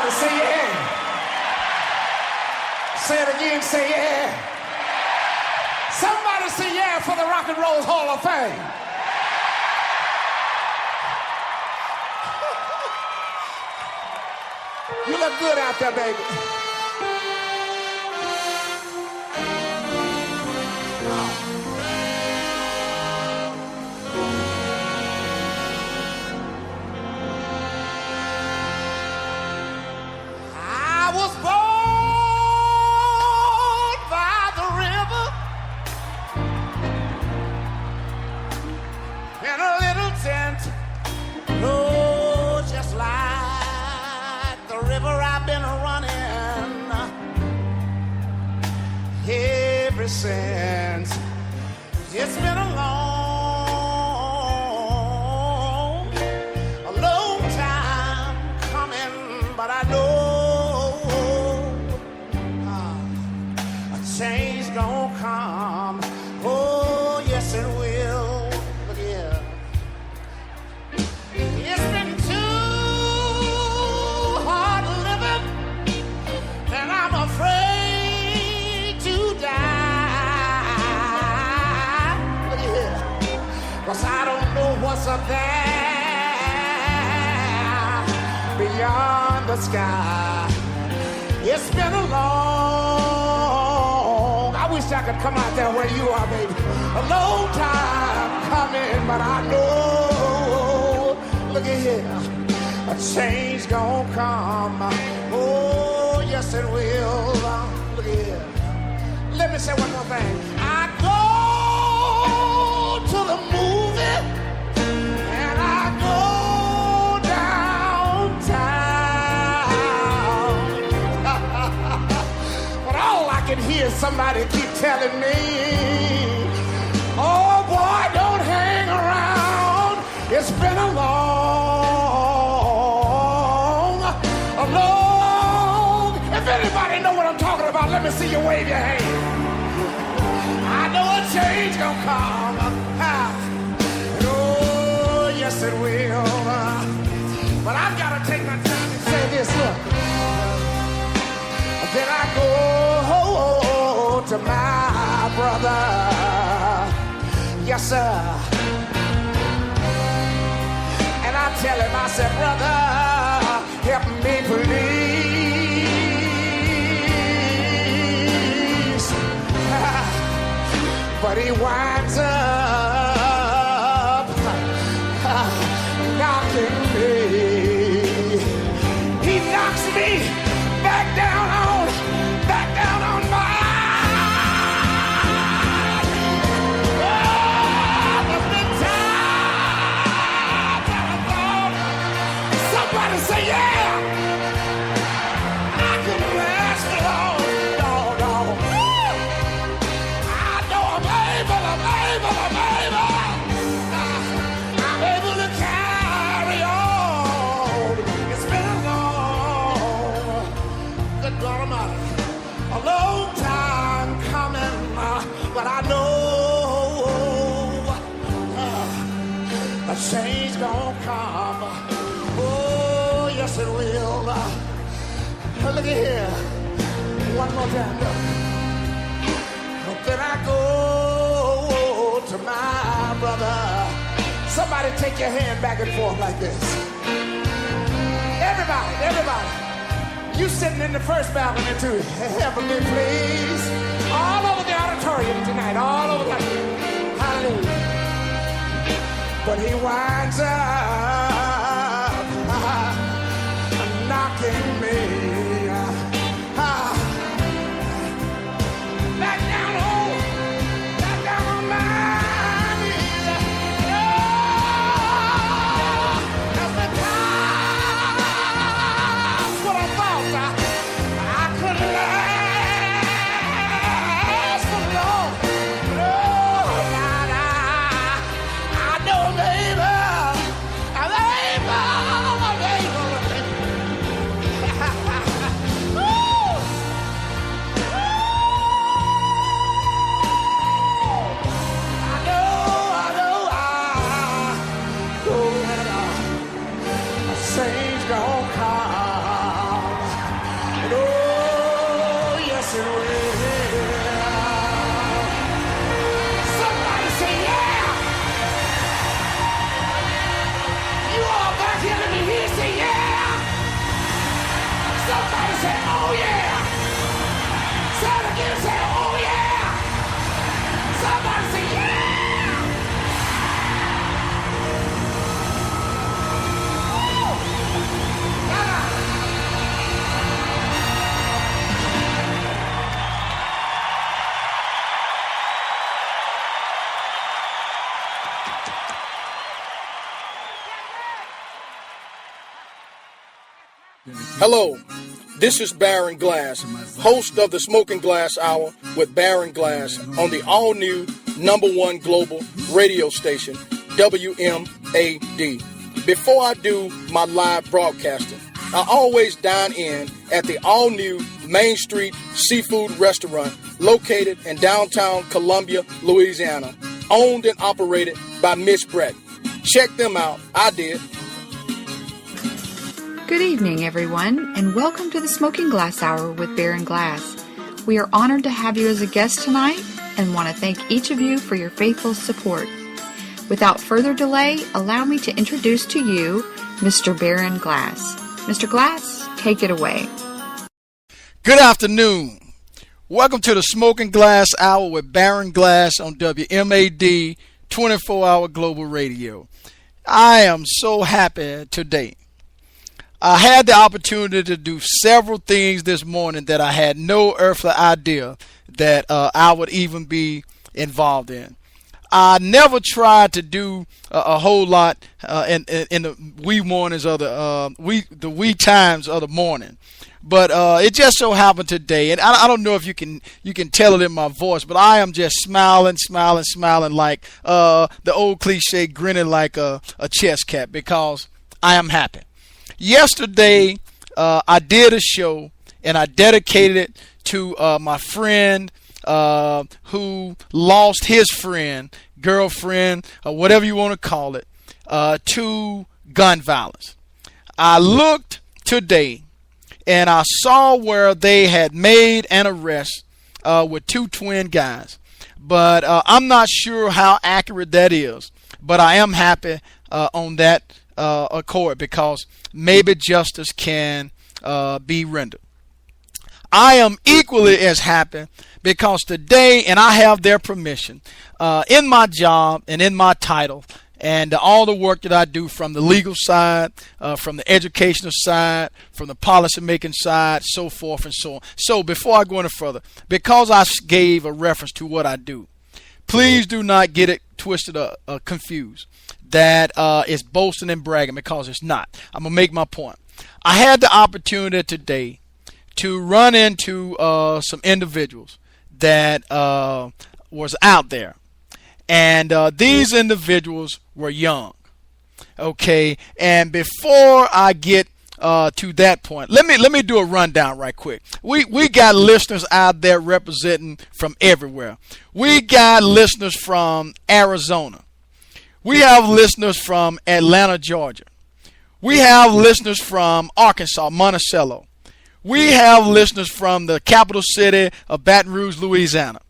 Somebody say yeah. Say it again, say yeah. Somebody say yeah for the Rock and Roll Hall of Fame. You look good out there, baby. I was born by the river in a little tent. Oh, just like the river I've been running ever since. It's been a long time coming, but I know a change gonna come. Oh, yes it will. Look here. It's been too hard living, and I'm afraid to die. Look here. 'Cause I don't know what's up there beyond the sky. It's been a long, I wish I could come out there where you are, baby. A long time coming, but I know, look at here, a change gonna come. Oh, yes it will. Look at here. Let me say one more thing. I go to the movie and I go downtown. But all I can hear is somebody keep telling me, oh boy, don't hang around. It's been a long. If anybody know what I'm talking about, let me see you wave your hand. I know a change gonna come. Oh, yes it will. But I've got to take my time and say this, look. Then I go to my brother. Yes, sir. And I tell him, I said, brother, help me please. But he winds up knocking me. He knocks me back down on my say yeah! I could last long, long. I know I'm able. I'm able to carry on. It's been a long, good God Almighty, a long time coming, but I know a change gonna come. Oh, yes it will. Look at here. One more time, look. Then I go to my brother. Somebody take your hand back and forth like this. Everybody. You sitting in the first balcony too. Help me, please. All over the auditorium tonight. All over the... Hallelujah. But he winds up knocking me back down on my knees. That's the times what I thought I could last for long. No, I know, baby. I'm able. Change gonna come. say, oh yeah. Say it again, say, oh yeah. Somebody say, yeah. Woo. Hello, this is Baron Glass, host of the Smoking Glass Hour with Baron Glass on the all-new #1 global radio station, WMAD. Before I do my live broadcasting, I always dine in at the all-new Main Street Seafood Restaurant located in downtown Columbia, Louisiana, owned and operated by Miss Brett. Check them out. I did. Good evening, everyone, and welcome to the Smoking Glass Hour with Baron Glass. We are honored to have you as a guest tonight and want to thank each of you for your faithful support. Without further delay, allow me to introduce to you Mr. Baron Glass. Mr. Glass, take it away. Good afternoon. Welcome to the Smoking Glass Hour with Baron Glass on WMAD 24-hour global radio. I am so happy today. I had the opportunity to do several things this morning that I had no earthly idea that I would even be involved in. I never tried to do a whole lot in the wee mornings of the wee times of the morning, but it just so happened today, and I don't know if you can tell it in my voice, but I am just smiling like the old cliche, grinning like a chess cat, because I am happy. Yesterday, I did a show, and I dedicated it to my friend who lost his friend, girlfriend, or whatever you want to call it, to gun violence. I looked today, and I saw where they had made an arrest with two twin guys. But I'm not sure how accurate that is. But I am happy on that accord, because maybe justice can be rendered. I am equally as happy because today, and I have their permission, in my job and in my title and all the work that I do from the legal side, from the educational side, from the policy making side, so forth and so on. So before I go any further, because I gave a reference to what I do, please do not get it twisted or confused. That is boasting and bragging, because it's not. I'm going to make my point. I had the opportunity today to run into some individuals that was out there. And these individuals were young. Okay, and before I get to that point, let me do a rundown right quick. We got listeners out there representing from everywhere. We got listeners from Arizona. We have listeners from Atlanta, Georgia. We have listeners from Arkansas, Monticello. We have listeners from the capital city of Baton Rouge, Louisiana.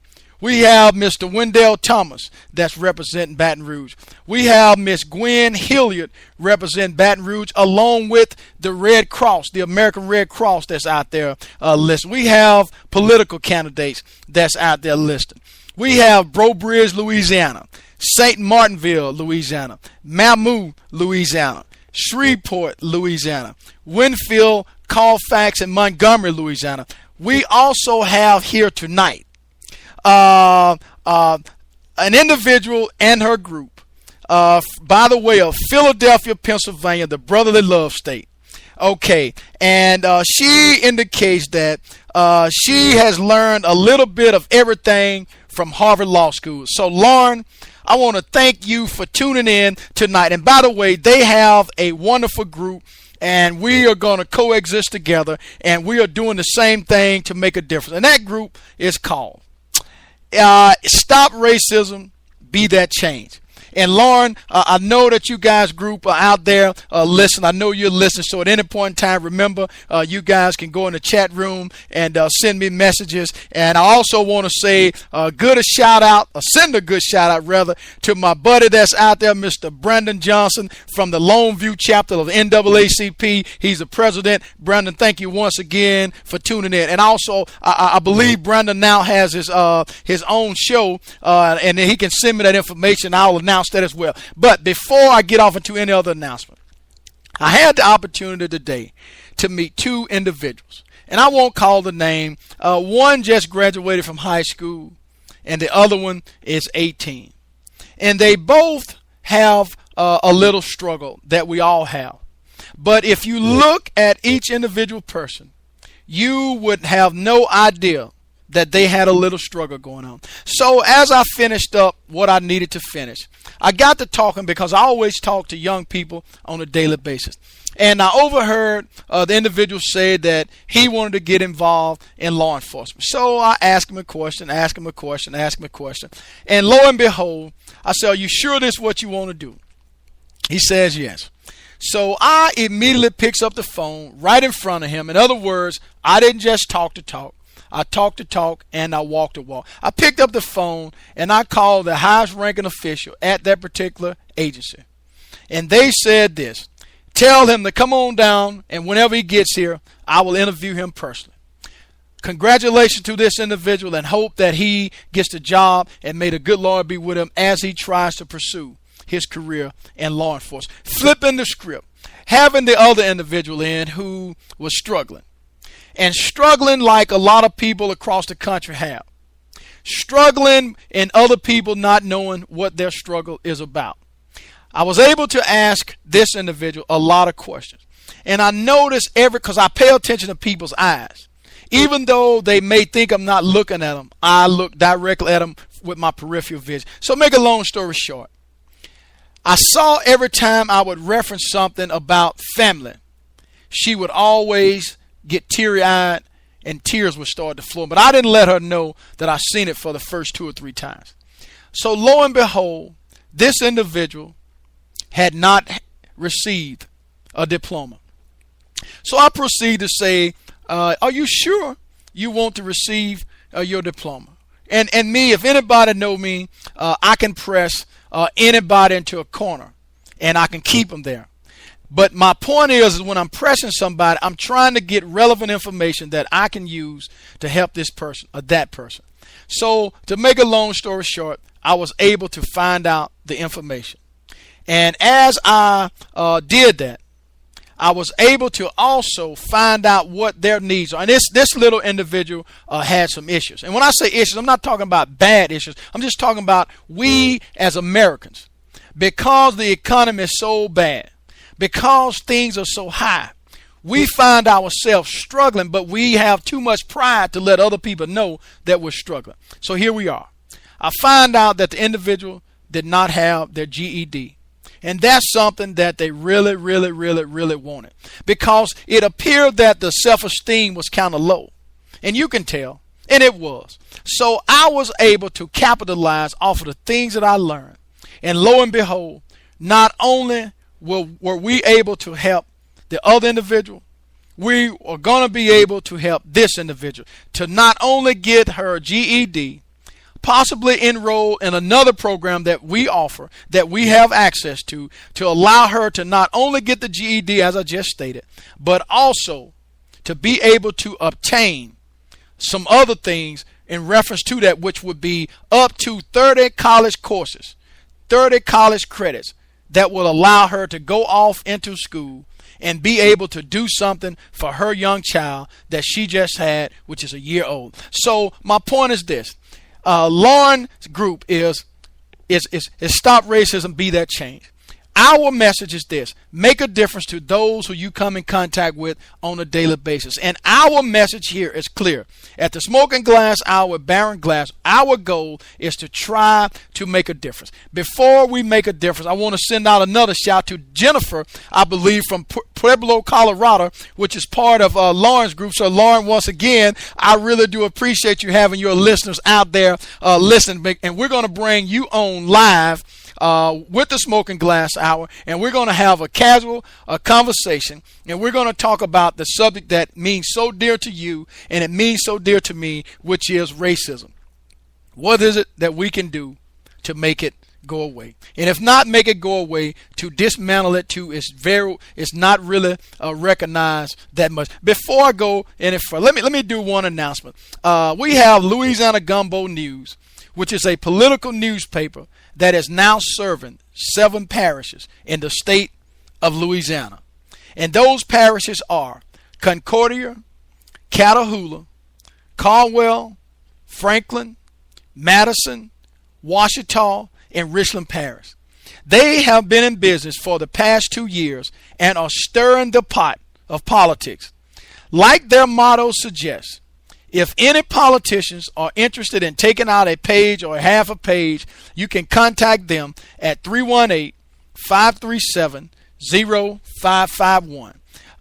We have Mr. Wendell Thomas that's representing Baton Rouge. We have Miss Gwen Hilliard representing Baton Rouge, along with the Red Cross, the American Red Cross that's out there listed. We have political candidates that's out there listed. We have Breaux Bridge, Louisiana, St. Martinville, Louisiana, Mamou, Louisiana, Shreveport, Louisiana, Winfield, Colfax, and Montgomery, Louisiana. We also have here tonight an individual and her group by the way of Philadelphia, Pennsylvania, the brotherly love state. Okay, and she indicates that she has learned a little bit of everything from Harvard Law School. So, Lauren, I want to thank you for tuning in tonight. And by the way, they have a wonderful group, and we are going to coexist together, and we are doing the same thing to make a difference. And that group is called Stop Racism, Be That Change. And Lauren, I know that you guys group are out there listen. I know you're listening. So at any point in time, remember, you guys can go in the chat room and send me messages. And I also want to say send a good shout out rather to my buddy that's out there, Mr. Brandon Johnson from the Longview chapter of NAACP. He's the president. Brandon, thank you once again for tuning in. And also, I believe Brandon now has his own show, and he can send me that information. I'll announce that as well. But before I get off into any other announcement, I had the opportunity today to meet two individuals, and I won't call the name. One just graduated from high school, and the other one is 18. And they both have a little struggle that we all have. But if you look at each individual person, you would have no idea that they had a little struggle going on. So as I finished up what I needed to finish, I got to talking because I always talk to young people on a daily basis. And I overheard the individual say that he wanted to get involved in law enforcement. So I asked him a question. And lo and behold, I said, "Are you sure this is what you want to do?" He says yes. So I immediately picks up the phone right in front of him. In other words, I didn't just talk to talk. I talked the talk and I walked the walk. I picked up the phone and I called the highest ranking official at that particular agency. And they said this: "Tell him to come on down, and whenever he gets here, I will interview him personally." Congratulations to this individual, and hope that he gets the job, and may the good Lord be with him as he tries to pursue his career in law enforcement. Flipping the script, having the other individual in who was struggling. And struggling like a lot of people across the country have. Struggling and other people not knowing what their struggle is about. I was able to ask this individual a lot of questions. And I noticed because I pay attention to people's eyes. Even though they may think I'm not looking at them, I look directly at them with my peripheral vision. So make a long story short, I saw every time I would reference something about family, she would always get teary-eyed and tears would start to flow. But I didn't let her know that I seen it for the first 2 or 3 times. So lo and behold, this individual had not received a diploma. So I proceed to say, "Are you sure you want to receive your diploma?" And me, if anybody know me, I can press anybody into a corner and I can keep them there. But my point is when I'm pressing somebody, I'm trying to get relevant information that I can use to help this person or that person. So to make a long story short, I was able to find out the information. And as I did that, I was able to also find out what their needs are. And this little individual had some issues. And when I say issues, I'm not talking about bad issues. I'm just talking about we as Americans, because the economy is so bad, because things are so high, we find ourselves struggling, but we have too much pride to let other people know that we're struggling. So here we are. I find out that the individual did not have their GED. And that's something that they really, really, really, really wanted, because it appeared that the self-esteem was kind of low. And you can tell, and it was. So I was able to capitalize off of the things that I learned. And lo and behold, not only were we able to help the other individual, we are going to be able to help this individual to not only get her GED, possibly enroll in another program that we offer, that we have access to allow her to not only get the GED as I just stated, but also to be able to obtain some other things in reference to that, which would be up to 30 college courses, 30 college credits that will allow her to go off into school and be able to do something for her young child that she just had, which is a year old. So my point is this. Lauren's group is Stop Racism, Be That Change. Our message is this: make a difference to those who you come in contact with on a daily basis. And our message here is clear. At the Smoking Glass Hour with Baron Glass, our goal is to try to make a difference. Before we make a difference, I want to send out another shout to Jennifer, I believe from Pueblo, Colorado, which is part of Lauren's group. So, Lauren, once again, I really do appreciate you having your listeners out there listening. And we're going to bring you on live with the Smoking Glass Hour, and we're going to have a casual conversation, and we're going to talk about the subject that means so dear to you, and it means so dear to me, which is racism. What is it that we can do to make it go away? And if not make it go away, to dismantle it to it's not really recognized that much. Before I go any further, let me do one announcement. We have Louisiana Gumbo News, which is a political newspaper that is now serving 7 parishes in the state of Louisiana. And those parishes are Concordia, Catahoula, Caldwell, Franklin, Madison, Ouachita, and Richland Parish. They have been in business for the past 2 years and are stirring the pot of politics. Like their motto suggests, if any politicians are interested in taking out a page or half a page, you can contact them at 318-537-0551.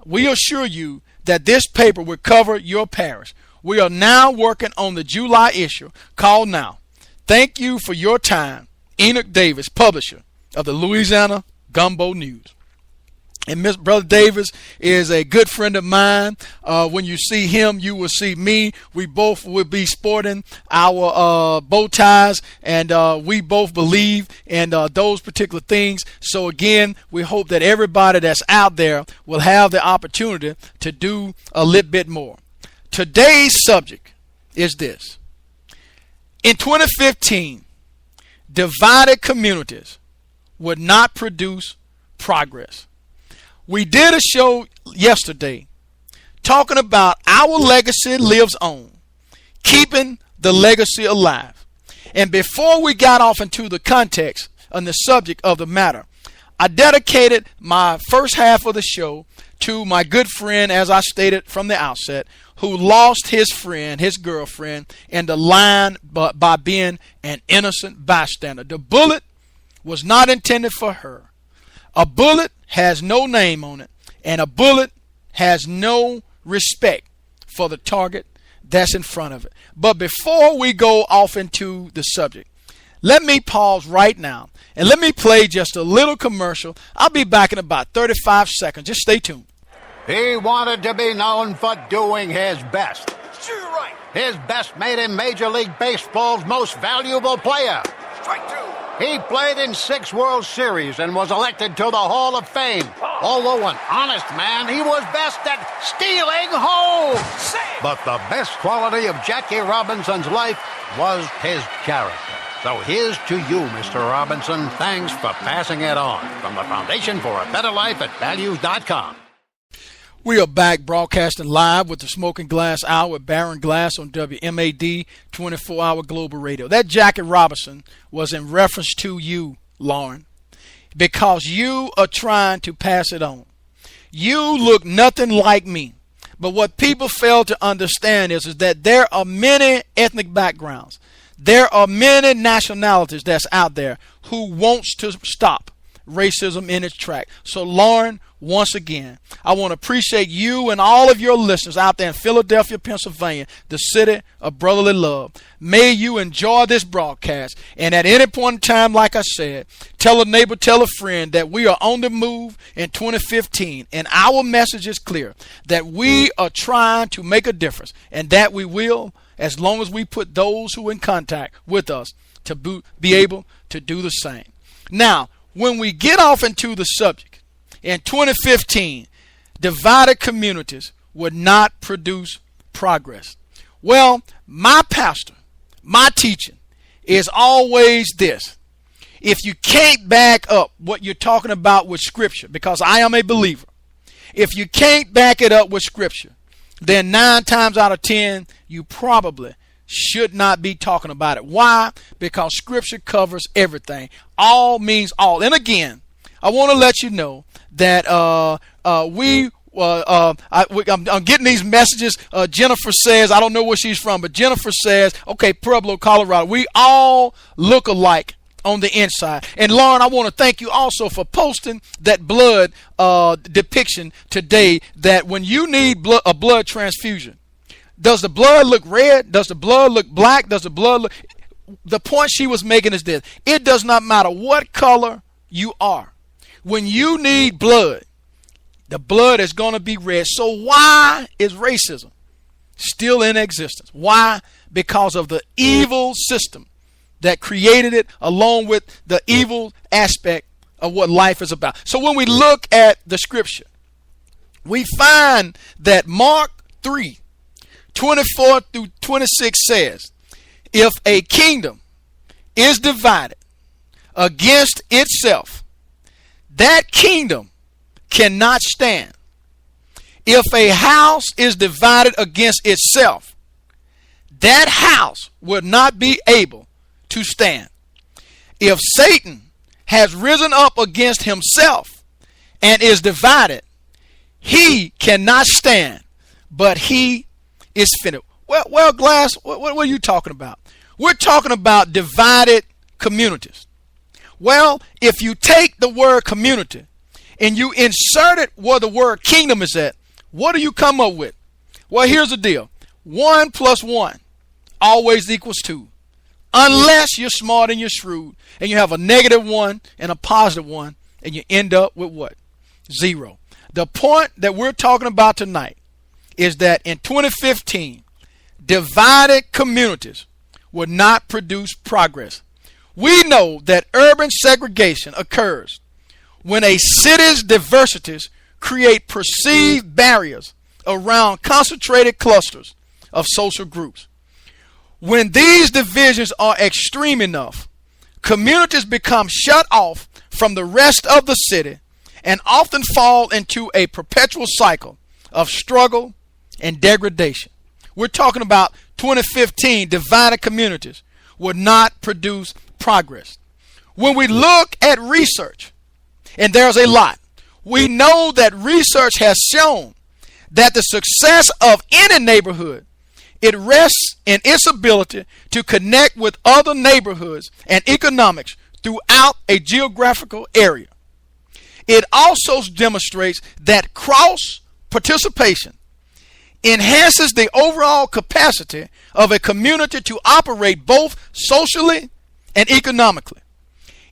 We assure you that this paper will cover your parish. We are now working on the July issue. Call now. Thank you for your time. Enoch Davis, publisher of the Louisiana Gumbo News. And Brother Davis is a good friend of mine. When you see him, you will see me. We both will be sporting our bow ties, and we both believe in those particular things. So again, we hope that everybody that's out there will have the opportunity to do a little bit more. Today's subject is this. In 2015, divided communities would not produce progress. We did a show yesterday talking about our legacy lives on, keeping the legacy alive. And before we got off into the context and the subject of the matter, I dedicated my first half of the show to my good friend, as I stated from the outset, who lost his friend, his girlfriend, in the line by being an innocent bystander. The bullet was not intended for her. A bullet has no name on it, and a bullet has no respect for the target that's in front of it. But before we go off into the subject, let me pause right now and let me play just a little commercial. I'll be back in about 35 seconds. Just stay tuned. He wanted to be known for doing his best. Sure, right. His best made him Major League Baseball's most valuable player. Strike 2. He played in 6 World Series and was elected to the Hall of Fame. Although an honest man, he was best at stealing home. But the best quality of Jackie Robinson's life was his character. So here's to you, Mr. Robinson. Thanks for passing it on. From the Foundation for a Better Life at Values.com. We are back broadcasting live with the Smoking Glass Hour with Baron Glass on WMAD 24-hour Global Radio. That Jackie Robinson was in reference to you, Lauren, because you are trying to pass it on. You look nothing like me. But what people fail to understand is that there are many ethnic backgrounds. There are many nationalities that's out there who wants to stop racism in its track. So, Lauren, once again, I want to appreciate you and all of your listeners out there in Philadelphia, Pennsylvania, the city of brotherly love. May you enjoy this broadcast. And at any point in time, like I said, tell a neighbor, tell a friend that we are on the move in 2015. And our message is clear, that we are trying to make a difference, and that we will, as long as we put those who are in contact with us to be able to do the same. Now, when we get off into the subject, in 2015, divided communities would not produce progress. Well, my pastor, my teaching is always this. If you can't back up what you're talking about with Scripture, because I am a believer, if you can't back it up with Scripture, then 9 times out of 10, you probably should not be talking about it. Why? Because Scripture covers everything. All means all. And again, I want to let you know that I'm getting these messages. Jennifer says, I don't know where she's from, but Jennifer says, okay, Pueblo, Colorado. We all look alike on the inside. And Lauren, I want to thank you also for posting that blood depiction today, that when you need a blood transfusion, does the blood look red? Does the blood look black? Does the blood look... The point she was making is this: it does not matter what color you are. When you need blood, the blood is going to be red. So why is racism still in existence? Why? Because of the evil system that created it, along with the evil aspect of what life is about. So when we look at the scripture, we find that Mark 3:24 through 26 says, if a kingdom is divided against itself, that kingdom cannot stand. If a house is divided against itself, that house will not be able to stand. If Satan has risen up against himself and is divided, he cannot stand, but he is finished. Well, Glass, what are you talking about? We're talking about divided communities. Well, if you take the word community and you insert it where the word kingdom is at, what do you come up with? Well, here's the deal. 1 + 1 always equals 2. Unless you're smart and you're shrewd and you have a -1 and a +1, and you end up with what? 0. The point that we're talking about tonight is that in 2015, divided communities will not produce progress. We know that urban segregation occurs when a city's diversities create perceived barriers around concentrated clusters of social groups. When these divisions are extreme enough, communities become shut off from the rest of the city and often fall into a perpetual cycle of struggle and degradation. We're talking about 2015 divided communities will not produce progress. When we look at research, and there's a lot, we know that research has shown that the success of any neighborhood, it rests in its ability to connect with other neighborhoods and economics throughout a geographical area. It also demonstrates that cross participation enhances the overall capacity of a community to operate both socially and economically.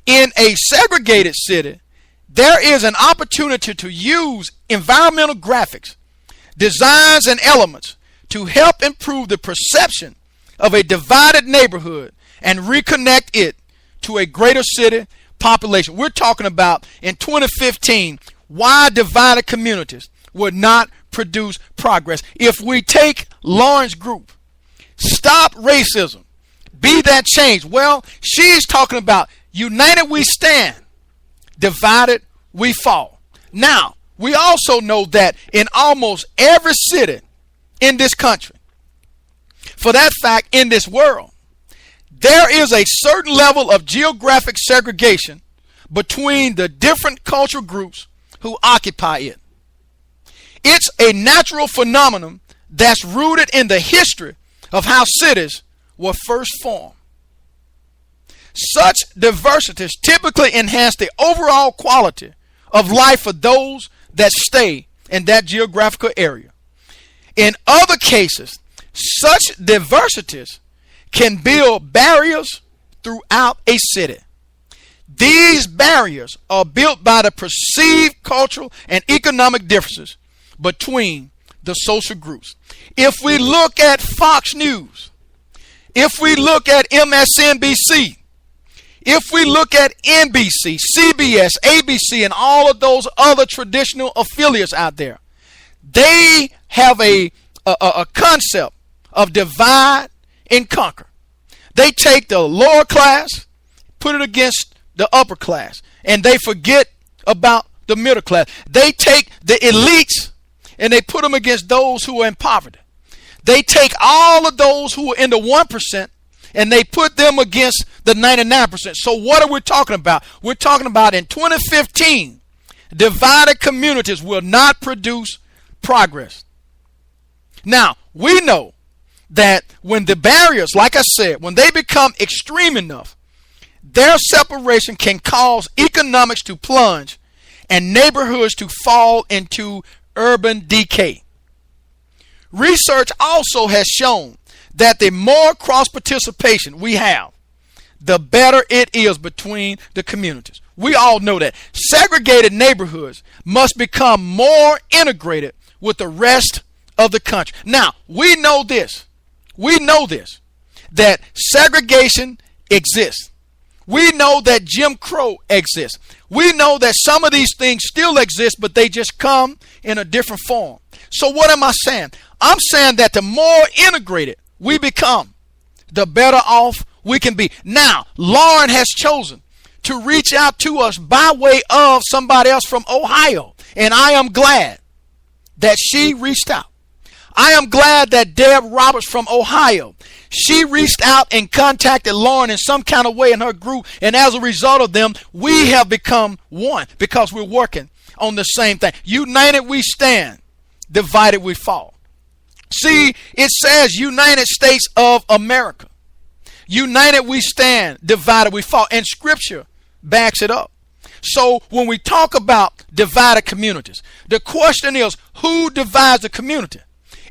In a segregated city, there is an opportunity to use environmental graphics, designs, and elements to help improve the perception of a divided neighborhood and reconnect it to a greater city population. We're talking about in 2015 why divided communities would not produce progress. If we take Lauren's group, Stop Racism, Be That Change, well, she's talking about united we stand, divided we fall. Now, we also know that in almost every city in this country, for that fact in this world, there is a certain level of geographic segregation between the different cultural groups who occupy it. It's a natural phenomenon that's rooted in the history of how cities were first formed. Such diversities typically enhance the overall quality of life for those that stay in that geographical area. In other cases, such diversities can build barriers throughout a city. These barriers are built by the perceived cultural and economic differences between the social groups. If we look at Fox News, if we look at MSNBC, if we look at NBC, CBS, ABC, and all of those other traditional affiliates out there, they have a concept of divide and conquer. They take the lower class, put it against the upper class, and they forget about the middle class. They take the elites and they put them against those who are in poverty. They take all of those who are in the 1% and they put them against the 99%. So what are we talking about? We're talking about in 2015, divided communities will not produce progress. Now, we know that when the barriers, like I said, when they become extreme enough, their separation can cause economics to plunge and neighborhoods to fall into urban decay. Research also has shown that the more cross participation we have, the better it is between the communities. We all know that. Segregated neighborhoods must become more integrated with the rest of the country. Now, we know this, that segregation exists. We know that Jim Crow exists. We know that some of these things still exist, but they just come in a different form. So what am I saying? I'm saying that the more integrated we become, the better off we can be. Now, Lauren has chosen to reach out to us by way of somebody else from Ohio, and I am glad that she reached out. I am glad that Deb Roberts from Ohio, she reached out and contacted Lauren in some kind of way in her group, and as a result of them, we have become one because we're working on the same thing. United we stand, divided we fall. See, it says United States of America. United we stand, divided we fall, and Scripture backs it up. So when we talk about divided communities, the question is, who divides the community?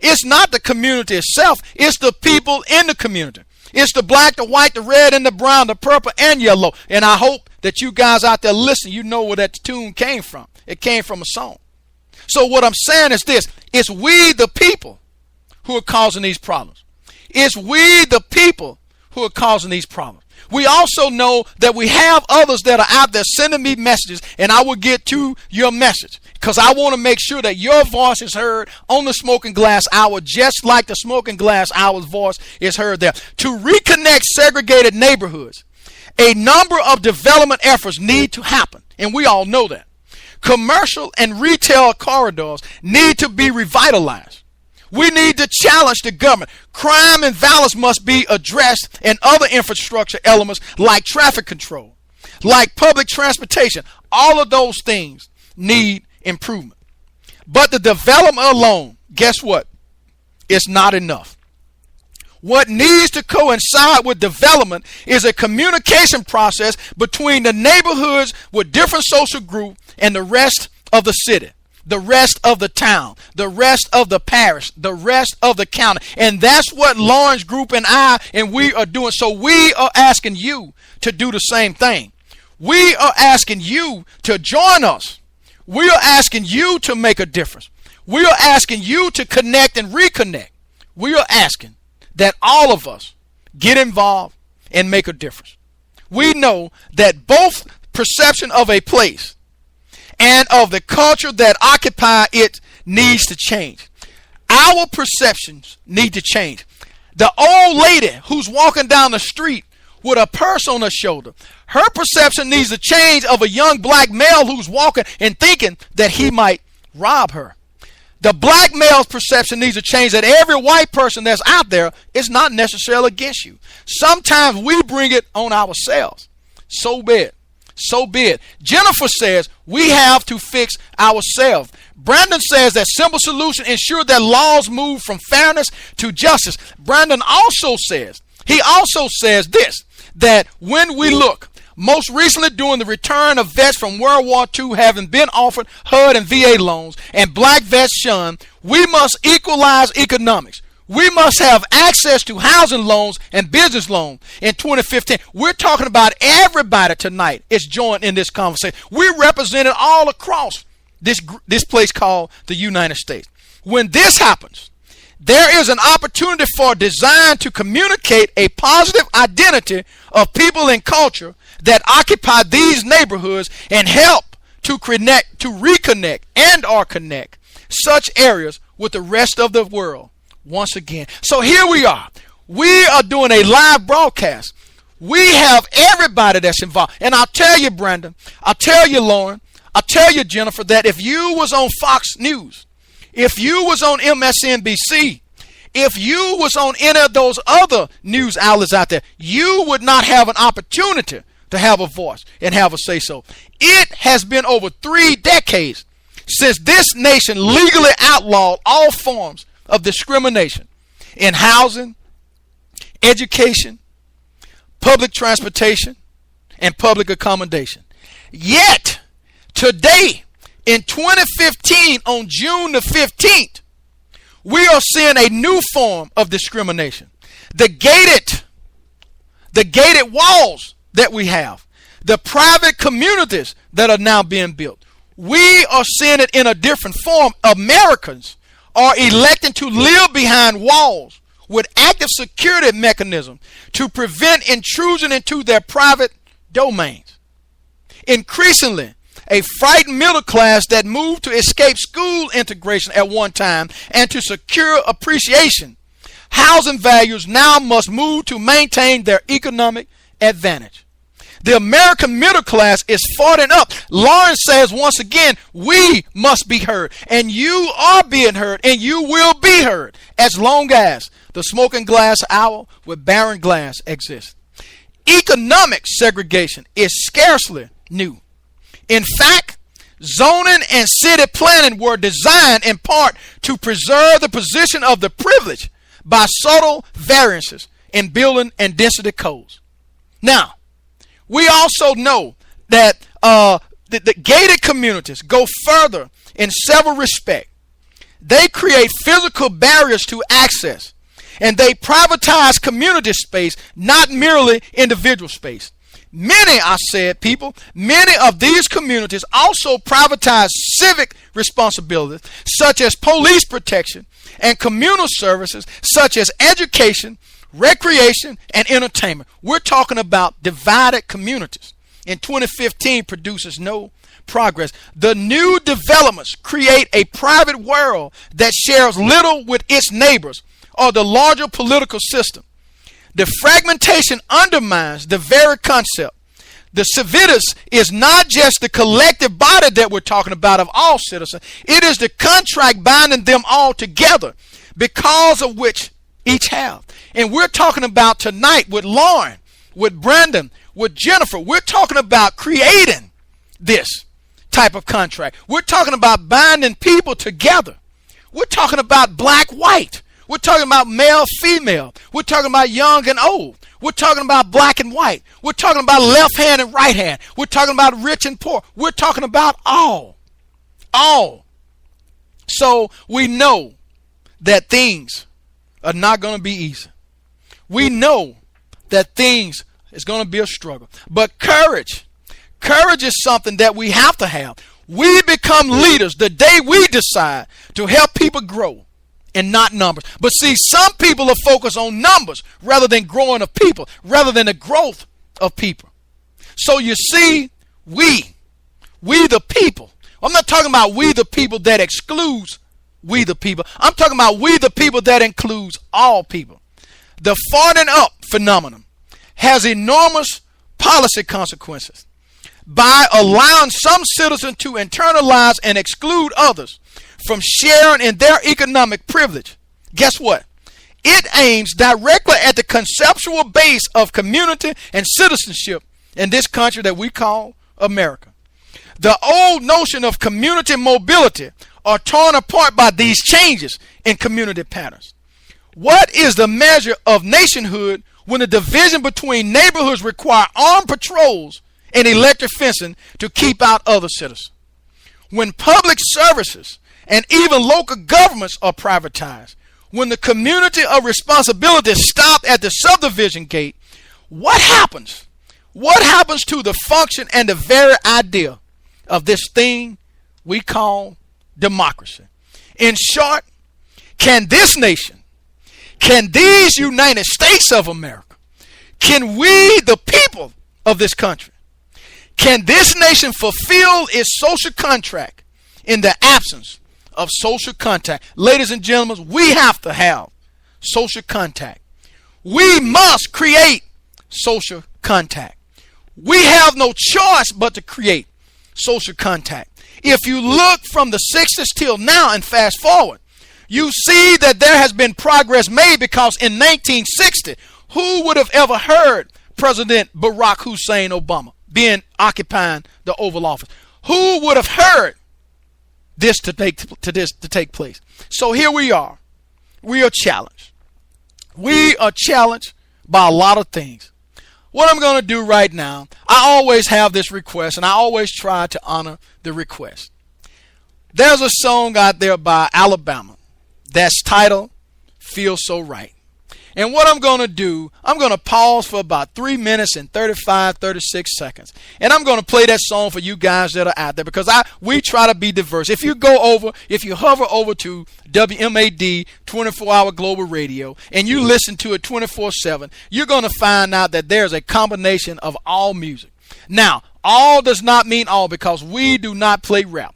It's not the community itself. It's the people in the community. It's the black, the white, the red, and the brown, the purple, and yellow. And I hope that you guys out there listening, you know where that tune came from. It came from a song. So what I'm saying is this. It's we, the people, who are causing these problems. It's we, the people, who are causing these problems. We also know that we have others that are out there sending me messages, and I will get to your message because I want to make sure that your voice is heard on the Smoking Glass Hour, just like the Smoking Glass Hour's voice is heard there. To reconnect segregated neighborhoods, a number of development efforts need to happen, and we all know that. Commercial and retail corridors need to be revitalized. We need to challenge the government. Crime and violence must be addressed, and other infrastructure elements like traffic control, like public transportation. All of those things need improvement. But the development alone, guess what? It's not enough. What needs to coincide with development is a communication process between the neighborhoods with different social groups and the rest of the city, the rest of the town, the rest of the parish, the rest of the county. And that's what Lauren's group and we are doing. So we are asking you to do the same thing. We are asking you to join us. We are asking you to make a difference. We are asking you to connect and reconnect. We are asking that all of us get involved and make a difference. We know that both perception of a place and of the culture that occupy it needs to change. Our perceptions need to change. The old lady who's walking down the street with a purse on her shoulder, her perception needs to change of a young black male who's walking and thinking that he might rob her. The black male's perception needs to change that every white person that's out there is not necessarily against you. Sometimes we bring it on ourselves. So be it. So be it. Jennifer says we have to fix ourselves. Brandon says that simple solution ensure that laws move from fairness to justice. Brandon also says this, that when we look, most recently during the return of vets from World War II having been offered HUD and VA loans and black vets shunned, we must equalize economics. We must have access to housing loans and business loans in 2015. We're talking about everybody tonight is joined in this conversation. We're represented all across this place called the United States. When this happens, there is an opportunity for design to communicate a positive identity of people and culture that occupy these neighborhoods and help to reconnect and or connect such areas with the rest of the world once again. So here we are. We are doing a live broadcast. We have everybody that's involved. And I'll tell you, Brandon, I'll tell you, Lauren, I'll tell you, Jennifer, that if you was on Fox News, if you was on MSNBC, if you was on any of those other news outlets out there, you would not have an opportunity to have a voice and have a say-so. It has been over 3 decades since this nation legally outlawed all forms of discrimination in housing, education, public transportation, and public accommodation. Yet, today, in 2015, on June the 15th, we are seeing a new form of discrimination. The gated walls that we have, the private communities that are now being built. We are seeing it in a different form. Americans are electing to live behind walls with active security mechanisms to prevent intrusion into their private domains. Increasingly, a frightened middle class that moved to escape school integration at one time and to secure appreciation, housing values now must move to maintain their economic advantage. The American middle class is farting up. Lawrence says once again, we must be heard. And you are being heard, and you will be heard as long as the Smoking Glass Hour with Baron Glass exists. Economic segregation is scarcely new. In fact, zoning and city planning were designed in part to preserve the position of the privileged by subtle variances in building and density codes. Now, we also know that the gated communities go further in several respects. They create physical barriers to access, and they privatize community space, not merely individual space. Many of these communities also privatize civic responsibilities, such as police protection and communal services, such as education, recreation, and entertainment. We're talking about divided communities. In 2015 produces no progress. The new developments create a private world that shares little with its neighbors or the larger political system. The fragmentation undermines the very concept. The civitas is not just the collective body that we're talking about of all citizens. It is the contract binding them all together, because of which each have. And we're talking about tonight with Lauren, with Brandon, with Jennifer. We're talking about creating this type of contract. We're talking about binding people together. We're talking about black, white. We're talking about male, female. We're talking about young and old. We're talking about black and white. We're talking about left hand and right hand. We're talking about rich and poor. We're talking about all. All. So we know that things are not going to be easy. We know that things is going to be a struggle. But courage is something that we have to have. We become leaders the day we decide to help people grow and not numbers. But see, some people are focused on numbers rather than growing of people, rather than the growth of people. So you see, we the people. I'm not talking about we the people that excludes we the people. I'm talking about we the people that includes all people. The farting up phenomenon has enormous policy consequences. By allowing some citizens to internalize and exclude others from sharing in their economic privilege, guess what? It aims directly at the conceptual base of community and citizenship in this country that we call America. The old notion of community mobility are torn apart by these changes in community patterns. What is the measure of nationhood when the division between neighborhoods require armed patrols and electric fencing to keep out other citizens? When public services and even local governments are privatized, when the community of responsibility stopped at the subdivision gate, what happens? What happens to the function and the very idea of this thing we call democracy? In short, can this nation, can these United States of America, can we, the people of this country, can this nation fulfill its social contract in the absence of social contact? Ladies and gentlemen, we have to have social contact. We must create social contact. We have no choice but to create social contact. If you look from the 60s till now and fast forward, you see that there has been progress made, because in 1960, who would have ever heard President Barack Hussein Obama occupying the Oval Office? Who would have heard this to take place? So here we are. We are challenged. We are challenged by a lot of things. what I'm going to do right now, I always have this request, and I always try to honor the request. There's a song out there by Alabama that's titled Feel So Right. And what I'm going to do, I'm going to pause for about 3 minutes and 36 seconds. And I'm going to play that song for you guys that are out there, because we try to be diverse. If you hover over to WMAD 24-hour Global Radio and you listen to it 24/7, you're going to find out that there's a combination of all music. Now, all does not mean all, because we do not play rap.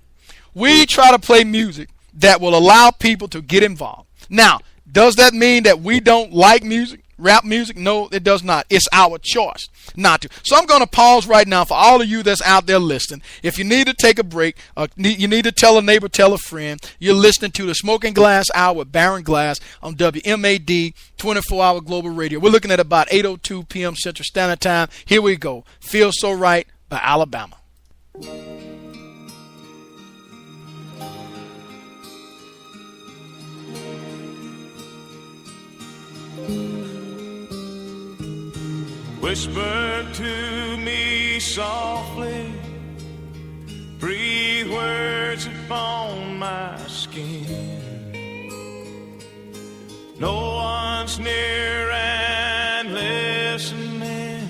We try to play music that will allow people to get involved. Now, does that mean that we don't like music, rap music? No, it does not. It's our choice not to. So I'm going to pause right now for all of you that's out there listening. If you need to take a break, you need to tell a neighbor, tell a friend, you're listening to the Smoking Glass Hour with Baron Glass on WMAD 24-hour Global Radio. We're looking at about 8:02 p.m. Central Standard Time. Here we go. Feel So Right by Alabama. Whisper to me softly, breathe words upon my skin. No one's near and listening,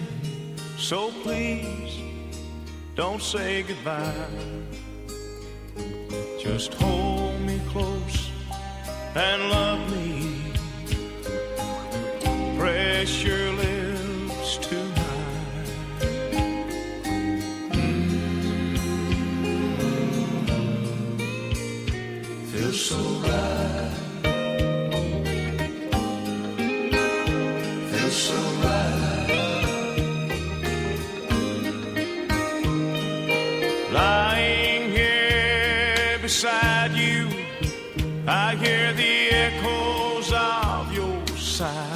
so please don't say goodbye. Just hold me close and love me. Press your lips to mine. Feels so right. Feels so right. Lying here beside you, I hear the echoes of your sighs.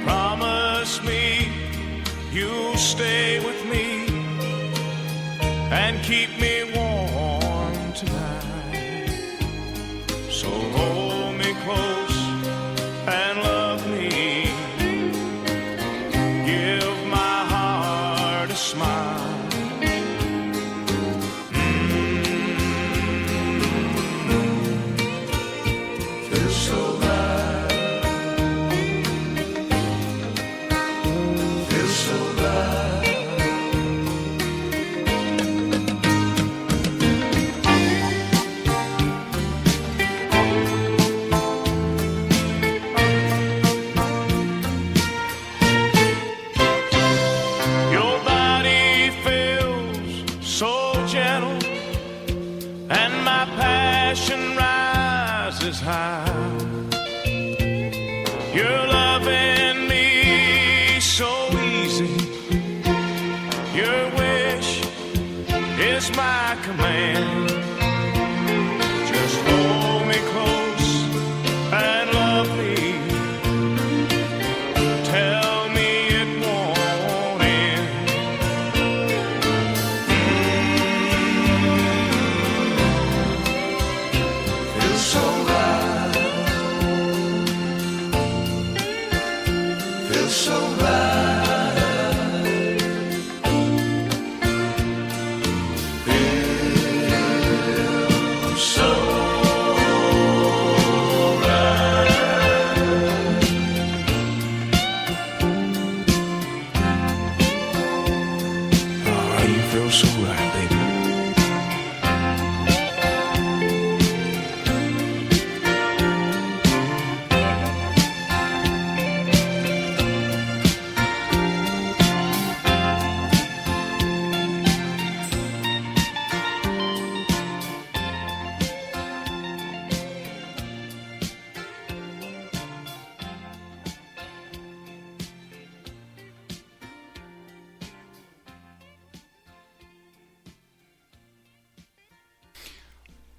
Promise me you'll stay with me and keep me warm tonight. So hold me close and love me. Give my heart a smile. Feels so right. Feels so right. Your body feels so gentle, and my passion rises high. You're loving me so easy. Your wish is my command. Just hold me close and love me. Tell me it won't end. Feels so right. Feels so right. Feels so right. Oh, you feel so right, baby.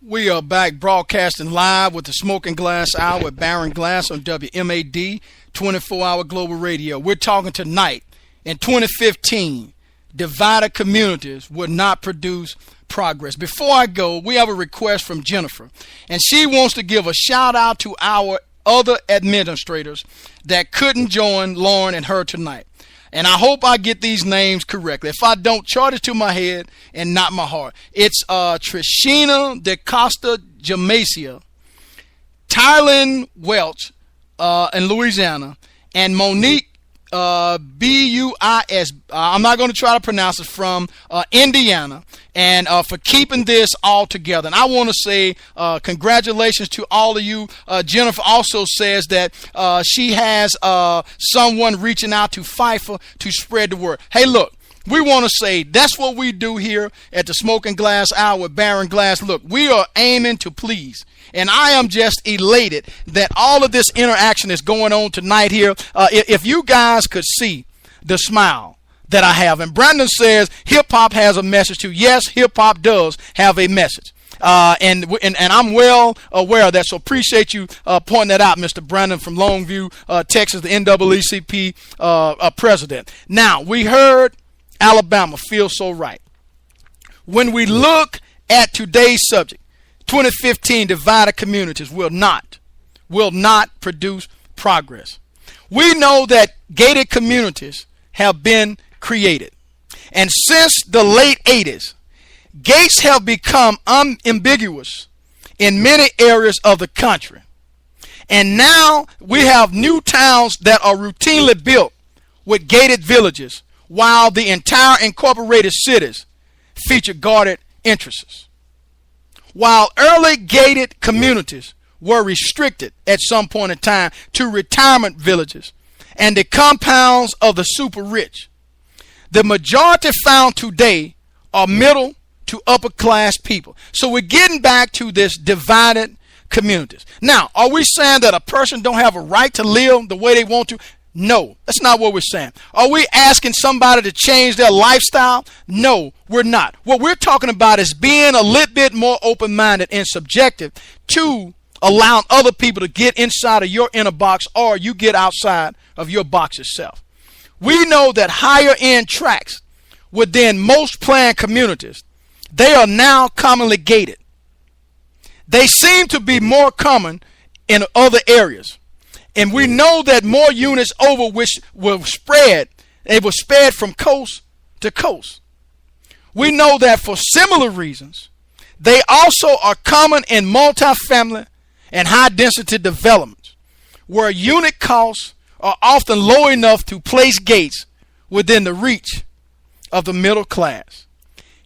We are back broadcasting live with the Smoking Glass Hour with Baron Glass on WMAD 24-hour Global Radio. We're talking tonight, in 2015, divided communities would not produce progress. Before I go, we have a request from Jennifer, and she wants to give a shout out to our other administrators that couldn't join Lauren and her tonight. And I hope I get these names correctly. If I don't, charge it to my head and not my heart. It's Trishina DeCosta Jamacia, Tylen Welch in Louisiana, and Monique Buis, I'm not going to try to pronounce it, from Indiana, and for keeping this all together. And I want to say congratulations to all of you. Jennifer also says that she has someone reaching out to FIFA to spread the word. Hey, look, we want to say that's what we do here at the Smoking Glass Hour with Baron Glass. Look, we are aiming to please. And I am just elated that all of this interaction is going on tonight here. If you guys could see the smile that I have. And Brandon says hip-hop has a message too. Yes, hip-hop does have a message. And I'm well aware of that. So appreciate you pointing that out, Mr. Brandon from Longview, Texas, the NAACP president. Now, we heard Alabama feel so right. When we look at today's subject, 2015 divided communities will not produce progress. We know that gated communities have been created. And since the late 80s, gates have become unambiguous in many areas of the country. And now we have new towns that are routinely built with gated villages, while the entire incorporated cities feature guarded entrances. While early gated communities were restricted at some point in time to retirement villages and the compounds of the super rich, the majority found today are middle to upper class people. So we're getting back to this divided communities. Now, are we saying that a person don't have a right to live the way they want to? No, that's not what we're saying. Are we asking somebody to change their lifestyle? No, we're not. What we're talking about is being a little bit more open-minded and subjective to allowing other people to get inside of your inner box, or you get outside of your box itself. We know that higher-end tracts within most planned communities, they are now commonly gated. They seem to be more common in other areas. And we know that more units over which will spread, they will spread from coast to coast. We know that for similar reasons, they also are common in multifamily and high-density developments, where unit costs are often low enough to place gates within the reach of the middle class.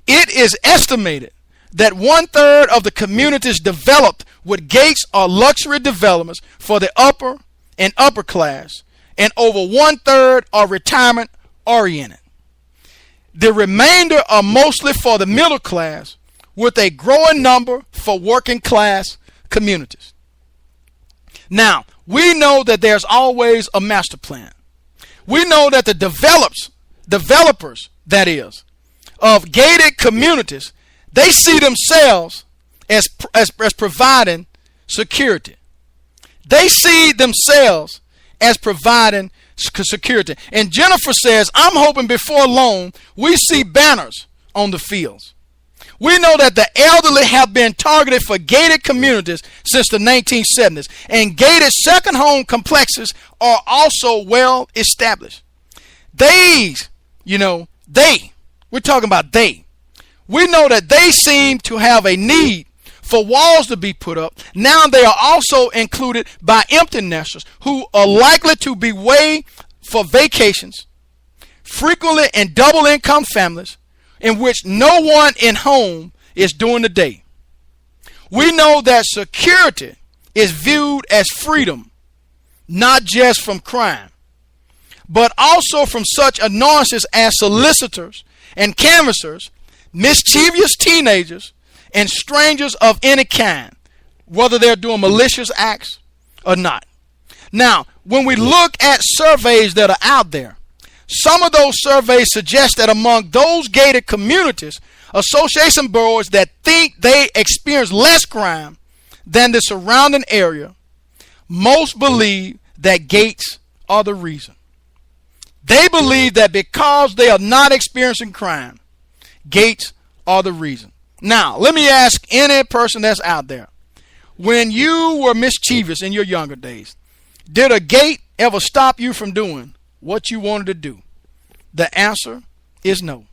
It is estimated that 1/3 of the communities developed with gates are luxury developments for the upper and upper class, and over 1/3 are retirement oriented. The remainder are mostly for the middle class, with a growing number for working class communities. Now, we know that there's always a master plan. We know that the developers, that is, of gated communities, they see themselves as providing security. They see themselves as providing security. And Jennifer says, I'm hoping before long we see banners on the fields. We know that the elderly have been targeted for gated communities since the 1970s, and gated second home complexes are also well established. We're talking about they. We know that they seem to have a need for walls to be put up. Now they are also included by empty nesters who are likely to be away for vacations, frequently in double income families in which no one in home is during the day. We know that security is viewed as freedom, not just from crime, but also from such annoyances as solicitors and canvassers, mischievous teenagers, and strangers of any kind, whether they're doing malicious acts or not. Now, when we look at surveys that are out there, some of those surveys suggest that among those gated communities, association boards that think they experience less crime than the surrounding area, most believe that gates are the reason. They believe that because they are not experiencing crime, gates are the reason. Now, let me ask any person that's out there, when you were mischievous in your younger days, did a gate ever stop you from doing what you wanted to do? The answer is no.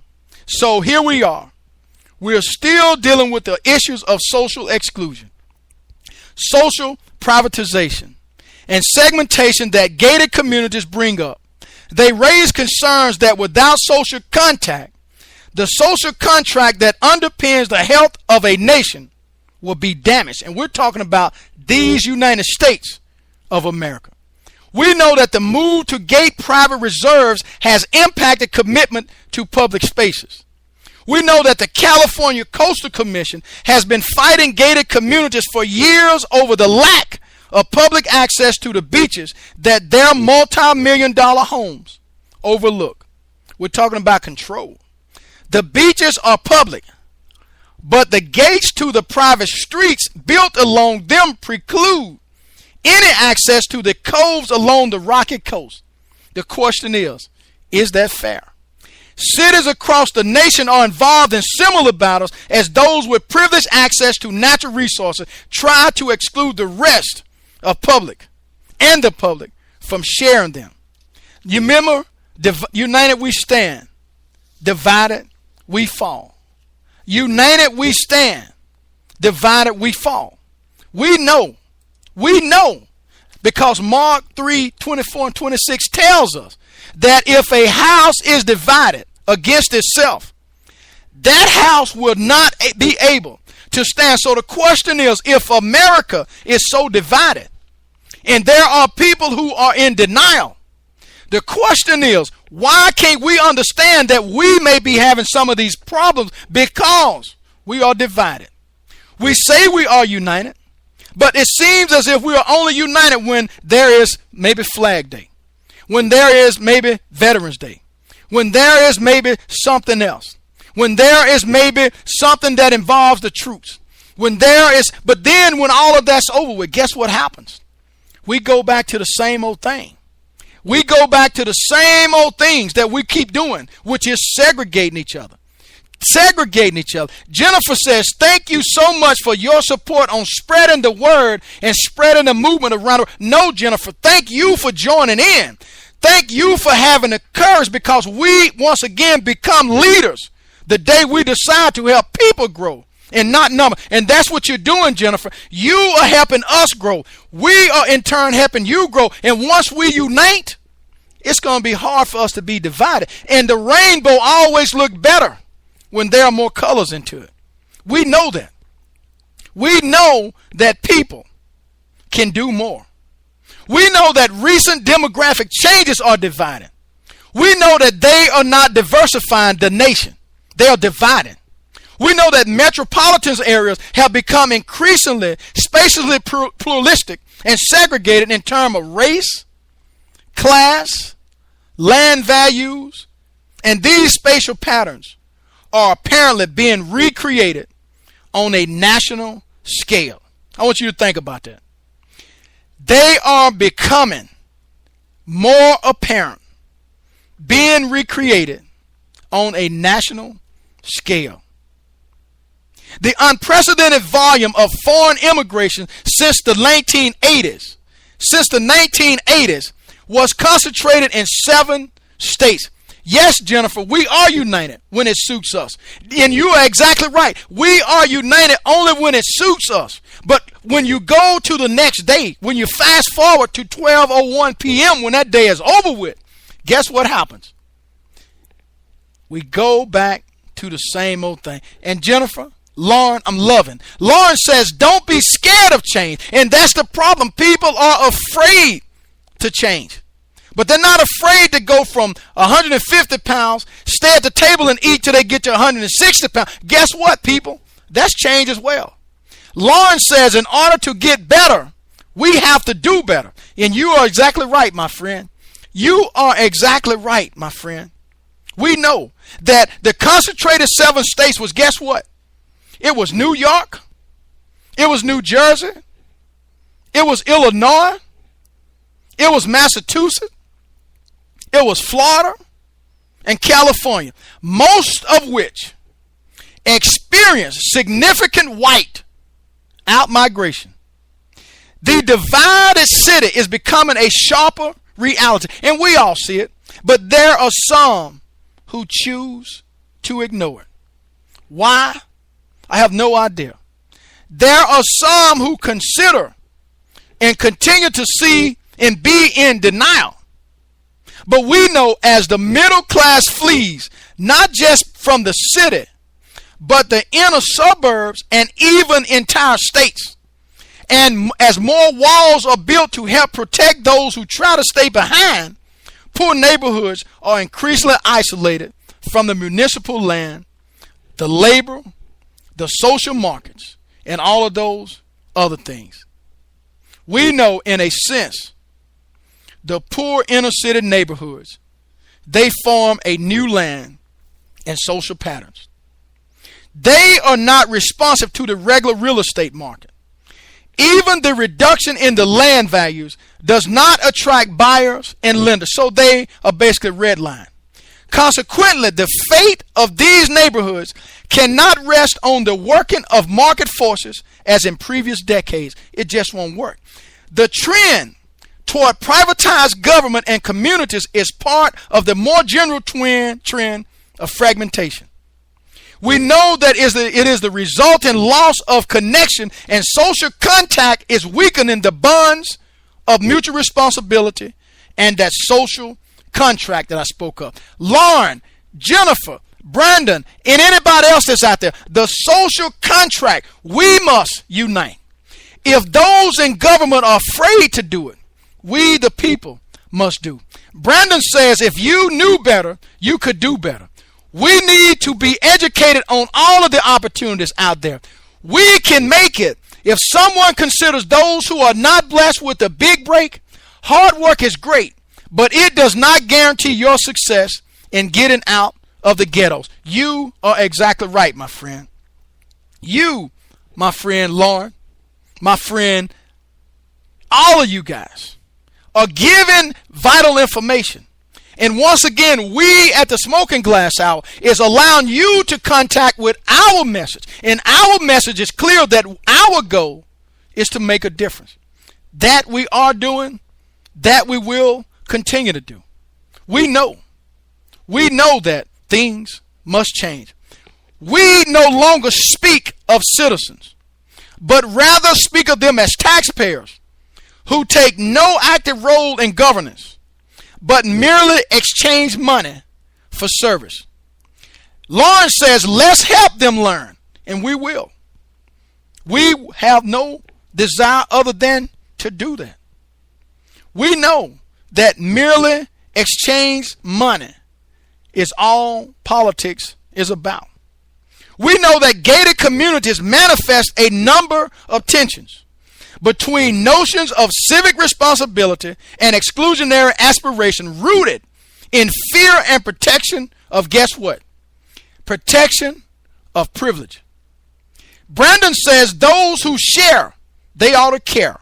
So here we are. We're still dealing with the issues of social exclusion, social privatization, and segmentation that gated communities bring up. They raise concerns that without social contact, the social contract that underpins the health of a nation will be damaged. And we're talking about these United States of America. We know that the move to gate private reserves has impacted commitment to public spaces. We know that the California Coastal Commission has been fighting gated communities for years over the lack of public access to the beaches that their multi-million-dollar homes overlook. We're talking about control. The beaches are public, but the gates to the private streets built along them preclude any access to the coves along the rocky coast. The question is that fair? Cities across the nation are involved in similar battles as those with privileged access to natural resources try to exclude the rest of the public from sharing them. You remember, united we stand, divided we fall. United we stand, divided we fall. We know, because Mark 3:24 and 26 tells us that if a house is divided against itself, that house will not be able to stand. So the question is, if America is so divided and there are people who are in denial, the question is, why can't we understand that we may be having some of these problems because we are divided? We say we are united, but it seems as if we are only united when there is maybe Flag Day, when there is maybe Veterans Day, when there is maybe something else, when there is maybe something that involves the troops, but then when all of that's over with, guess what happens? We go back to the same old thing. We go back to the same old things that we keep doing, which is segregating each other. Jennifer says, thank you so much for your support on spreading the word and spreading the movement around. No, Jennifer, thank you for joining in. Thank you for having the courage, because we once again become leaders the day we decide to help people grow and not number. And that's what you're doing, Jennifer. You are helping us grow. We are in turn helping you grow. And once we unite, it's going to be hard for us to be divided. And the rainbow always looks better when there are more colors into it. We know that. We know that people can do more. We know that recent demographic changes are dividing. We know that they are not diversifying the nation. They are dividing. We know that metropolitan areas have become increasingly spatially pluralistic and segregated in terms of race, class, land values, and these spatial patterns are apparently being recreated on a national scale. I want you to think about that. They are becoming more apparent, being recreated on a national scale. The unprecedented volume of foreign immigration since the 1980s was concentrated in 7 states. Yes, Jennifer, we are united when it suits us. And you are exactly right. We are united only when it suits us. But when you go to the next day, when you fast forward to 12:01 p.m. when that day is over with, guess what happens? We go back to the same old thing. And Jennifer, Lauren, I'm loving. Lauren says, don't be scared of change. And that's the problem. People are afraid to change. But they're not afraid to go from 150 pounds, stay at the table and eat till they get to 160 pounds. Guess what, people? That's change as well. Lauren says, in order to get better, we have to do better. And you are exactly right, my friend. You are exactly right, my friend. We know that the concentrated 7 states was, guess what? It was New York. It was New Jersey. It was Illinois. It was Massachusetts. It was Florida and California, most of which experienced significant white out-migration The divided city is becoming a sharper reality, and we all see it, but there are some who choose to ignore it. Why? I have no idea. There are some who consider and continue to see and be in denial. But we know as the middle class flees, not just from the city, but the inner suburbs and even entire states. And as more walls are built to help protect those who try to stay behind, poor neighborhoods are increasingly isolated from the municipal land, the labor, the social markets, and all of those other things. We know in a sense, the poor inner city neighborhoods, they form a new land and social patterns. They are not responsive to the regular real estate market. Even the reduction in the land values does not attract buyers and lenders, so they are basically redlined. Consequently, the fate of these neighborhoods cannot rest on the working of market forces as in previous decades. It just won't work. The trend toward privatized government and communities is part of the more general trend of fragmentation. We know that it is the resultant loss of connection, and social contact is weakening the bonds of mutual responsibility and that social contract that I spoke of. Lauren, Jennifer, Brandon, and anybody else that's out there, the social contract, we must unite. If those in government are afraid to do it, we the people must do. Brandon says if you knew better, you could do better. We need to be educated on all of the opportunities out there. We can make it. If someone considers those who are not blessed with a big break, hard work is great, but it does not guarantee your success in getting out of the ghettos. You are exactly right, my friend. You, my friend Lauren, my friend, all of you guys are giving vital information. And once again, we at the Smoking Glass Hour is allowing you to contact with our message. And our message is clear that our goal is to make a difference. That we are doing, that we will continue to do. We know that things must change. We no longer speak of citizens, but rather speak of them as taxpayers who take no active role in governance, but merely exchange money for service. Lauren says, let's help them learn, and we will. We have no desire other than to do that. We know that merely exchange money is all politics is about. We know that gated communities manifest a number of tensions between notions of civic responsibility and exclusionary aspiration rooted in fear and protection of, guess what? Protection of privilege. Brandon says those who share, they ought to care.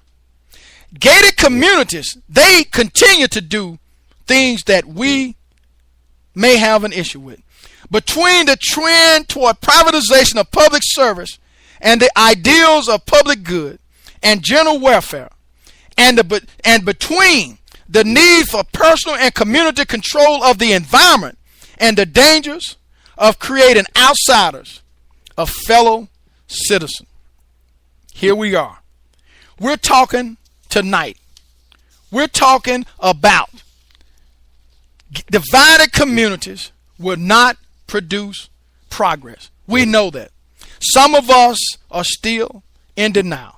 Gated communities, they continue to do things that we may have an issue with. Between the trend toward privatization of public service and the ideals of public good and general welfare, and between the need for personal and community control of the environment and the dangers of creating outsiders of fellow citizens. Here we are. We're talking tonight. We're talking about divided communities will not produce progress. We know that. Some of us are still in denial.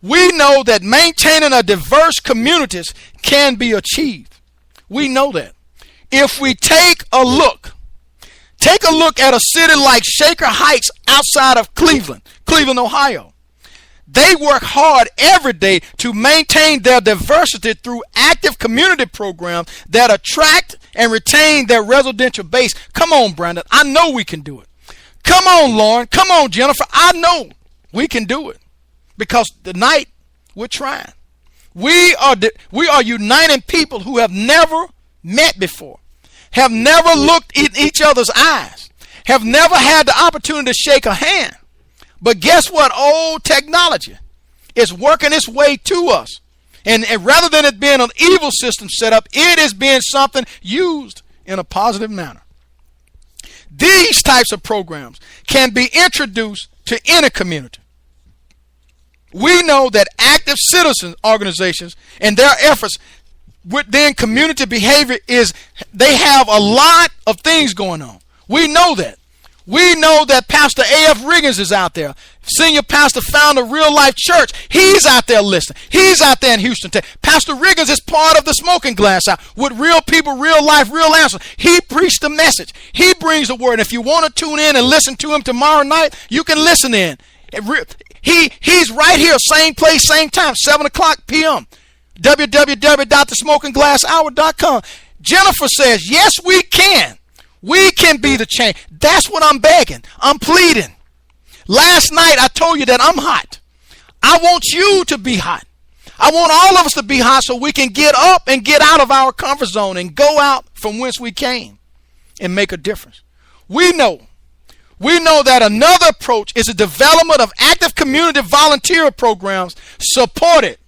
We know that maintaining a diverse communities can be achieved. We know that. If we take a look at a city like Shaker Heights outside of Cleveland, Ohio. They work hard every day to maintain their diversity through active community programs that attract and retain their residential base. Come on, Brandon. I know we can do it. Come on, Lauren. Come on, Jennifer. I know we can do it. Because tonight we're trying. We are uniting people who have never met before, have never looked in each other's eyes, have never had the opportunity to shake a hand. But guess what? Old technology is working its way to us. And rather than it being an evil system set up, it is being something used in a positive manner. These types of programs can be introduced to any community. We know that active citizen organizations and their efforts within community behavior is they have a lot of things going on. We know that. We know that Pastor A.F. Riggins is out there, senior pastor, founder of Real Life Church. He's out there listening. He's out there in Houston. Pastor Riggins is part of the Smoking Glass Hour with real people, real life, real answers. He preached the message. He brings the word. And if you want to tune in and listen to him tomorrow night, you can listen in. He's right here, same place, same time, 7 o'clock p.m. www.thesmokingglasshour.com. Jennifer says, yes, we can. We can be the change. That's what I'm begging. I'm pleading. Last night I told you that I'm hot. I want you to be hot. I want all of us to be hot so we can get up and get out of our comfort zone and go out from whence we came and make a difference. We know that another approach is the development of active community volunteer programs supported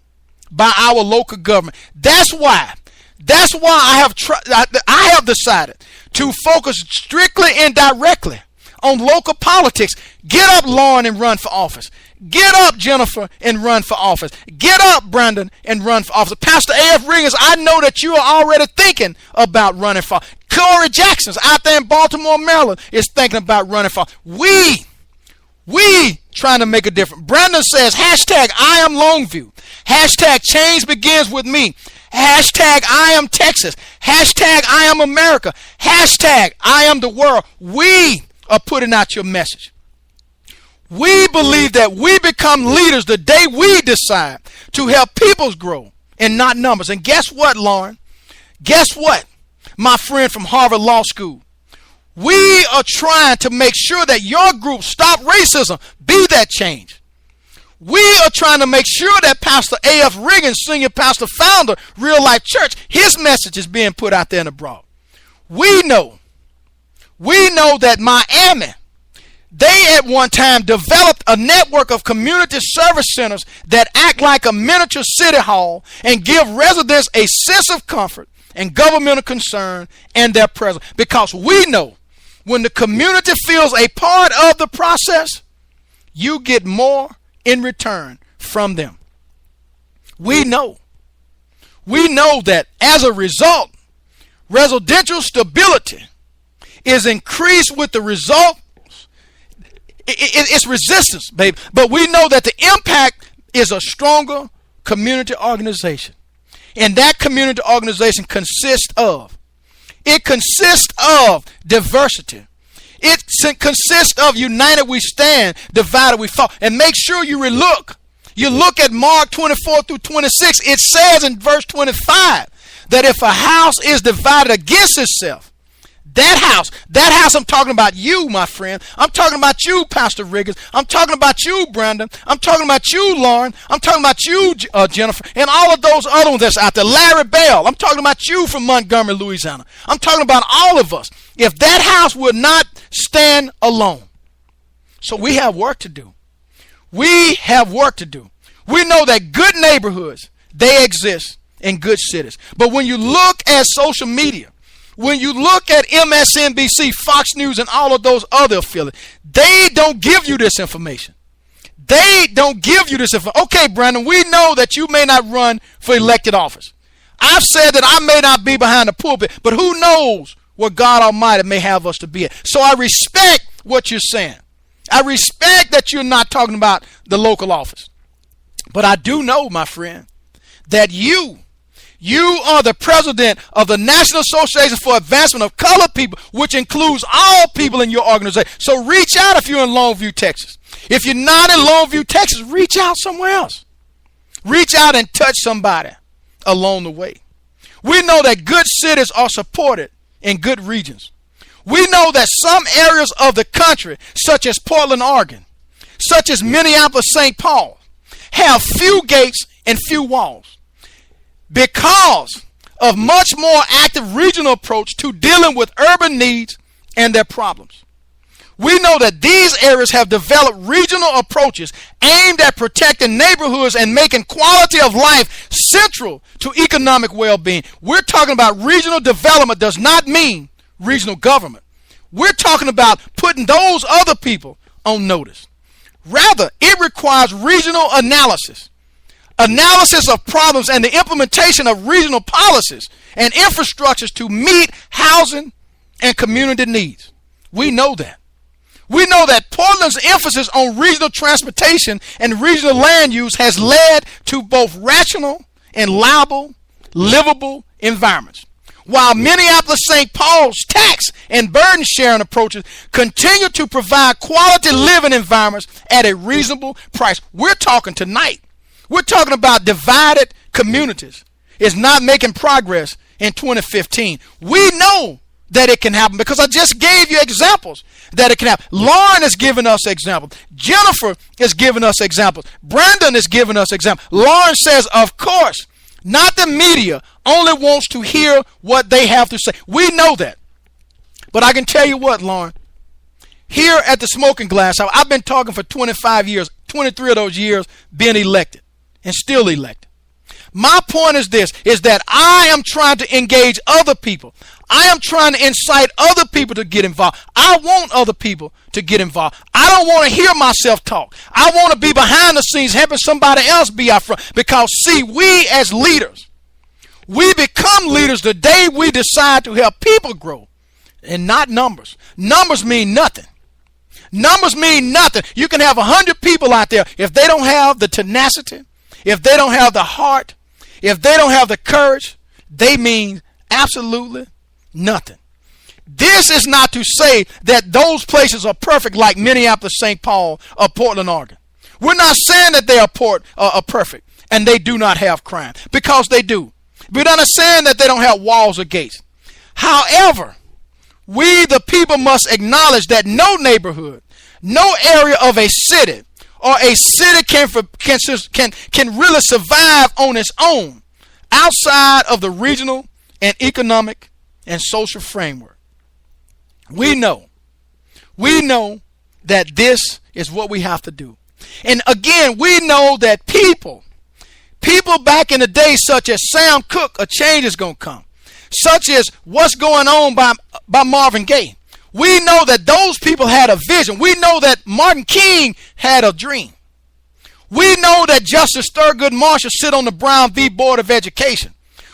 by our local government. That's why I have decided to focus strictly and directly on local politics. Get up, Lauren, and run for office. Get up, Jennifer, and run for office. Get up, Brandon, and run for office. Pastor A.F. Riggins, I know that you are already thinking about running for office. Corey Jackson's out there in Baltimore, Maryland, is thinking about running for office. We trying to make a difference. Brandon says, hashtag I am Longview. Hashtag change begins with me. Hashtag I am Texas. Hashtag I am America. Hashtag I am the world. We are putting out your message. We believe that we become leaders the day we decide to help peoples grow and not numbers. And guess what, Lauren? Guess what, my friend from Harvard Law School? We are trying to make sure that your group stop racism. Be that change. We are trying to make sure that Pastor A.F. Riggins, senior pastor, founder, Real Life Church, his message is being put out there in the broad. We know that Miami, they at one time developed a network of community service centers that act like a miniature city hall and give residents a sense of comfort and governmental concern and their presence. Because we know when the community feels a part of the process, you get more in return from them. We know that as a result, residential stability is increased with the result. It's resistance, baby. But we know that the impact is a stronger community organization. And that community organization consists of diversity. It consists of united we stand, divided we fall. And make sure you look at Mark 24 through 26. It says in verse 25 that if a house is divided against itself, that house, I'm talking about you, my friend. I'm talking about you, Pastor Riggins. I'm talking about you, Brandon. I'm talking about you, Lauren. I'm talking about you, Jennifer, and all of those other ones that's out there. Larry Bell. I'm talking about you from Montgomery, Louisiana. I'm talking about all of us. If that house would not stand alone. So we have work to do. We have work to do. We know that good neighborhoods, they exist in good cities. But when you look at social media, when you look at MSNBC, Fox News, and all of those other affiliates, they don't give you this information. They don't give you this information. Okay, Brandon, we know that you may not run for elected office. I've said that I may not be behind the pulpit, but who knows where God Almighty may have us to be at. So I respect what you're saying. I respect that you're not talking about the local office. But I do know, my friend, that you are the president of the National Association for Advancement of Colored People, which includes all people in your organization. So reach out if you're in Longview, Texas. If you're not in Longview, Texas, reach out somewhere else. Reach out and touch somebody along the way. We know that good cities are supported in good regions. We know that some areas of the country, such as Portland, Oregon, such as Minneapolis, St. Paul, have few gates and few walls because of much more active regional approach to dealing with urban needs and their problems. We know that these areas have developed regional approaches aimed at protecting neighborhoods and making quality of life central to economic well-being. We're talking about regional development does not mean regional government. We're talking about putting those other people on notice. Rather, it requires regional analysis of problems and the implementation of regional policies and infrastructures to meet housing and community needs. We know that. We know that Portland's emphasis on regional transportation and regional land use has led to both rational and livable environments. While Minneapolis-St. Paul's tax and burden sharing approaches continue to provide quality living environments at a reasonable price. We're talking tonight. We're talking about divided communities. It's not making progress in 2015. We know that it can happen because I just gave you examples that it can happen. Lauren is giving us examples. Jennifer is giving us examples. Brandon is giving us examples. Lauren says, of course, not the media only wants to hear what they have to say. We know that. But I can tell you what, Lauren, here at the Smoking Glass House, I've been talking for 25 years, 23 of those years being elected and still elected. My point is this, is that I am trying to engage other people. I am trying to incite other people to get involved. I want other people to get involved. I don't want to hear myself talk. I want to be behind the scenes helping somebody else be out front. Because, see, we as leaders, we become leaders the day we decide to help people grow and not numbers. Numbers mean nothing. Numbers mean nothing. You can have 100 people out there. If they don't have the tenacity, if they don't have the heart, if they don't have the courage, they mean absolutely nothing. This is not to say that those places are perfect like Minneapolis, St. Paul, or Portland, Oregon. We're not saying that they are perfect and they do not have crime, because they do. We're not saying that they don't have walls or gates. However, we the people must acknowledge that no neighborhood, no area of a city or a city can really survive on its own outside of the regional and economic and social framework. We know that this is what we have to do. And again, we know that people back in the day, such as Sam Cooke, a change is going to come. Such as What's Going On by Marvin Gaye. We know that those people had a vision. We know that Martin King had a dream. We know that Justice Thurgood Marshall sit on the Brown v. Board of Education.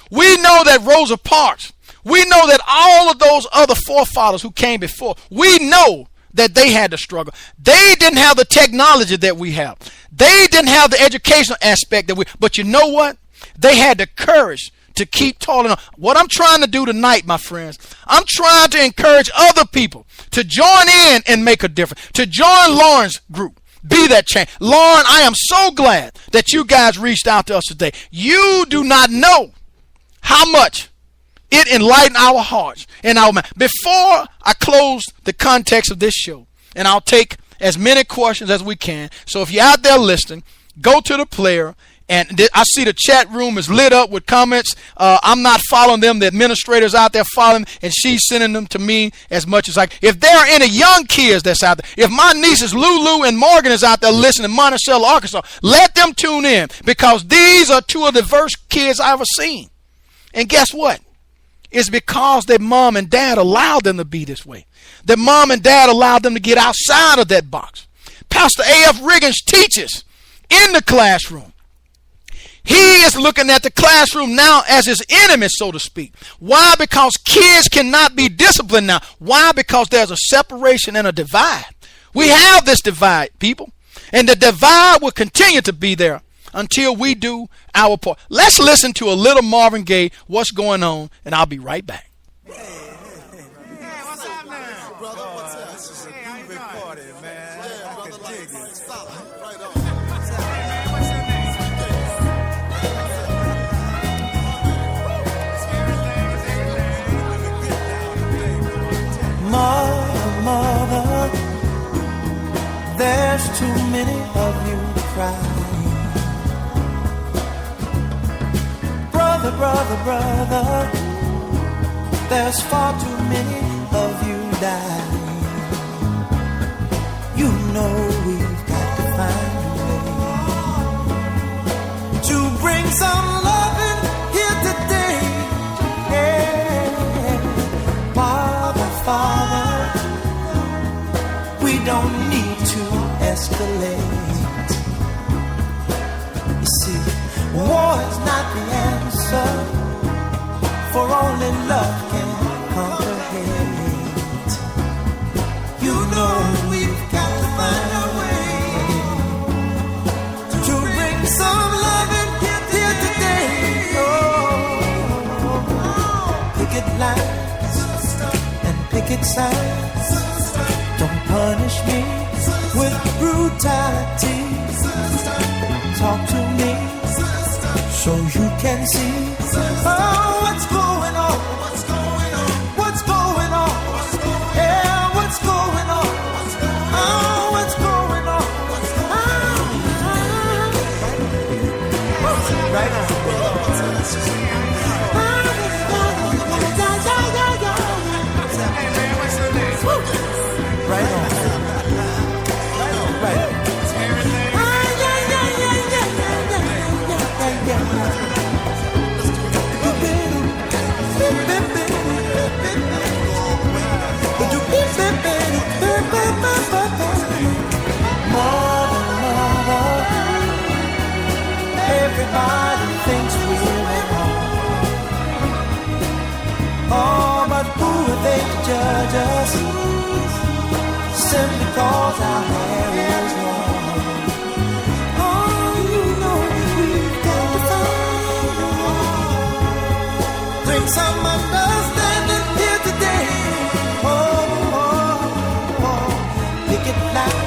We know that Rosa Parks. We know that all of those other forefathers who came before, we know that they had to struggle. They didn't have the technology that we have. They didn't have the educational aspect that we, but you know what? They had the courage to keep toiling on. What I'm trying to do tonight, my friends, I'm trying to encourage other people to join in and make a difference, to join Lauren's group. Be that change. Lauren, I am so glad that you guys reached out to us today. You do not know how much it enlightened our hearts and our mind. Before I close the context of this show, and I'll take as many questions as we can. So if you're out there listening, go to the player. And I see the chat room is lit up with comments. I'm not following them. The administrator's out there following, and she's sending them to me as much as I can. If there are any young kids that's out there, if my nieces Lulu and Morgan is out there listening in Monticello, Arkansas, let them tune in, because these are two of the diverse kids I've ever seen. And guess what? It's because their mom and dad allowed them to be this way. Their mom and dad allowed them to get outside of that box. Pastor A.F. Riggins teaches in the classroom. He is looking at the classroom now as his enemy, so to speak. Why? Because kids cannot be disciplined now. Why? Because there's a separation and a divide. We have this divide, people. And the divide will continue to be there until we do our part. Let's listen to a little Marvin Gaye, What's Going On, and I'll be right back. Mother, there's too many of you crying. Brother, brother, there's far too many of you dying. know we've got to find a way to bring some loving here today. Yeah. Father, we don't need to escalate. You see, war is not the answer, for only love can conquer hate. You know we've got to find a way to bring some love in here today. Oh, picket lines and picket signs, don't punish me with brutality. Talk to me so you can see, oh, what's going on, what's going on, what's going on, yeah, what's going on, oh, what's going on, right on. Right on. Right on. Everybody thinks we're wrong. Oh, but who are they to judge us? Simply cause our hair is long. Oh, you know we've got to find a way. Bring some understanding here today. Picket line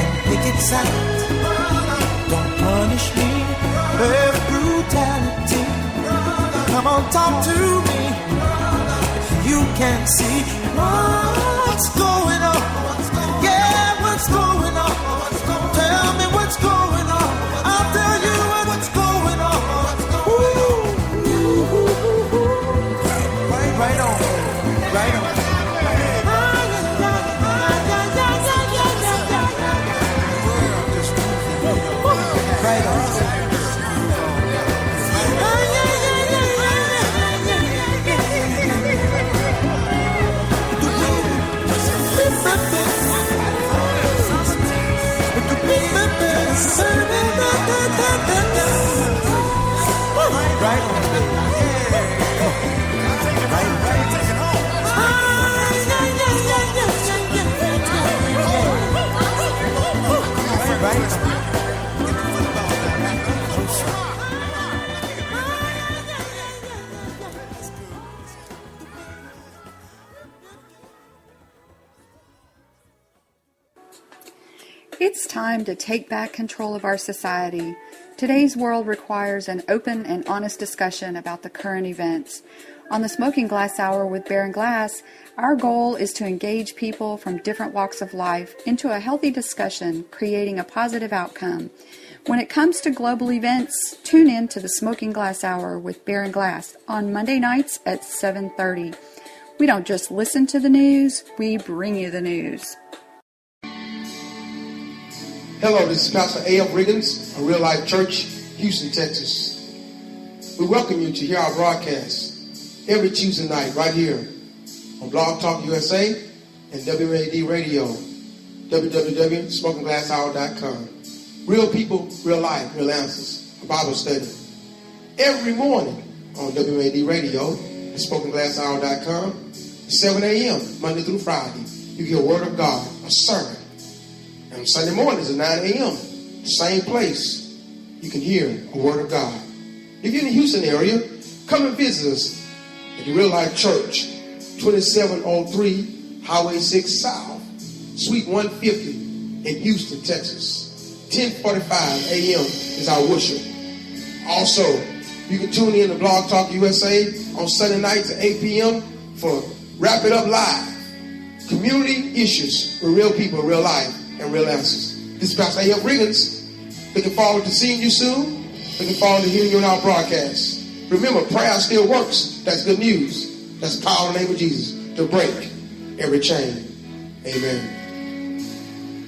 and picket sign. Don't punish me with brutality. Come on, talk to me. You can see what's going on. Yeah, what's going on? Tell me what's going on. I'll tell you what's going on. Ooh. Right on. Right on. Right on. Right on. It's time to take back control of our society. Today's world requires an open and honest discussion about the current events. On the Smoking Glass Hour with Baron Glass, our goal is to engage people from different walks of life into a healthy discussion, creating a positive outcome. When it comes to global events, tune in to the Smoking Glass Hour with Baron Glass on Monday nights at 7:30. We don't just listen to the news, we bring you the news. Hello, this is Pastor A.F. Riggins of Real Life Church, Houston, Texas. We welcome you to hear our broadcast every Tuesday night right here on Blog Talk USA and WMAD Radio, www.SmokingGlassHour.com. Real people, real life, real answers, a Bible study. Every morning on WMAD Radio and SmokingGlassHour.com, 7 a.m., Monday through Friday, you hear Word of God, a sermon. And Sunday mornings at 9 a.m., same place, you can hear a Word of God. If you're in the Houston area, come and visit us at the Real Life Church, 2703 Highway 6 South, Suite 150 in Houston, Texas. 10:45 a.m. is our worship. Also, you can tune in to Blog Talk USA on Sunday nights at 8 p.m. for Wrap It Up Live. Community issues with real people, real life, and real answers. This is Pastor A.F. Riggins. Looking forward to seeing you soon. Looking forward to hearing you on our broadcast. Remember, prayer still works. That's good news. That's the power in the name of Jesus to break every chain. Amen.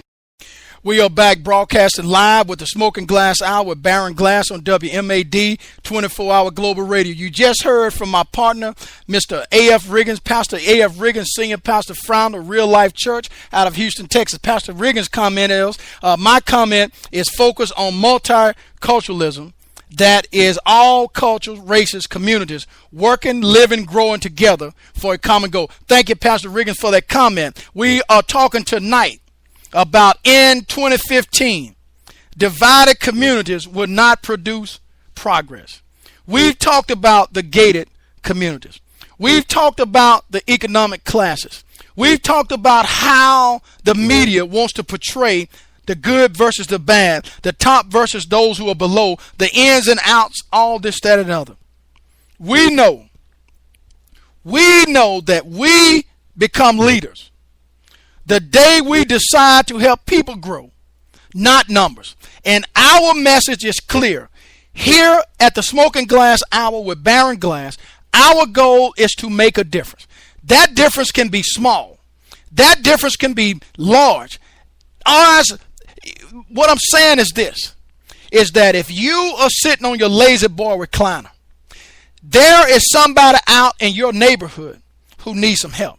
We are back broadcasting live with the Smoking Glass Hour with Baron Glass on WMAD 24-hour global radio. You just heard from my partner, Mr. A.F. Riggins, Pastor A.F. Riggins, senior pastor, founder of Real Life Church out of Houston, Texas. Pastor Riggins' comment is, my comment is focused on multiculturalism. That is all cultures, races, communities working, living, growing together for a common goal. Thank you, Pastor Riggins, for that comment. We are talking tonight about in 2015, divided communities would not produce progress. We've talked about the gated communities. We've talked about the economic classes. We've talked about how the media wants to portray the good versus the bad, the top versus those who are below, the ins and outs, all this, that, and other. We know that we become leaders the day we decide to help people grow, not numbers. And our message is clear. Here at the Smoking Glass Hour with Baron Glass, our goal is to make a difference. That difference can be small. That difference can be large. What I'm saying is this, is that if you are sitting on your lazy boy recliner, there is somebody out in your neighborhood who needs some help.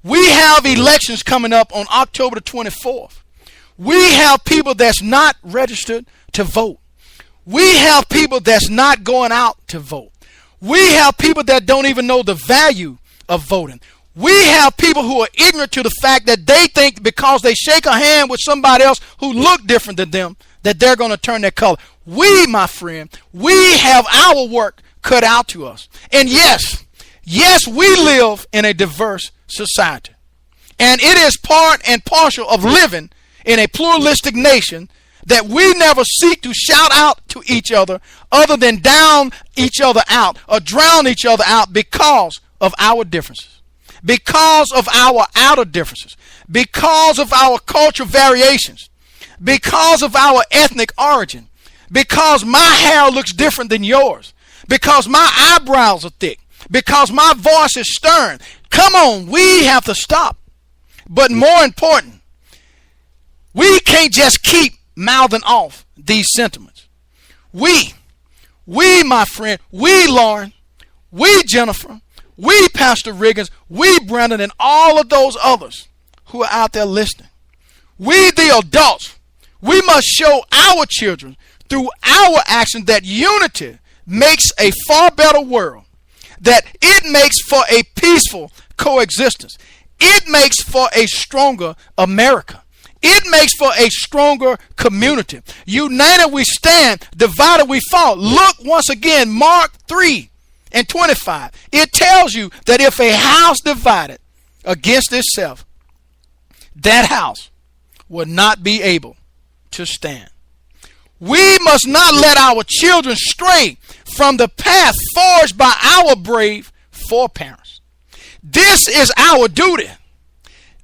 We have elections coming up on October the 24th. We have people that's not registered to vote. We have people that's not going out to vote. We have people that don't even know the value of voting. We have people who are ignorant to the fact that they think because they shake a hand with somebody else who look different than them, that they're going to turn their color. We, my friend, we have our work cut out to us. And yes, we live in a diverse society. And it is part and parcel of living in a pluralistic nation that we never seek to shout out to each other than down each other out or drown each other out because of our differences, because of our outer differences, because of our cultural variations, because of our ethnic origin, because my hair looks different than yours, because my eyebrows are thick, because my voice is stern. Come on, we have to stop. But more important, we can't just keep mouthing off these sentiments. We, my friend, we, Lauren, we, Jennifer, we, Pastor Riggins, we, Brandon, and all of those others who are out there listening. We, the adults, we must show our children through our actions that unity makes a far better world, that it makes for a peaceful coexistence. It makes for a stronger America. It makes for a stronger community. United we stand, divided we fall. Look once again, Mark 3:25. It tells you that if a house divided against itself, that house will not be able to stand. We must not let our children stray from the path forged by our brave foreparents. This is our duty.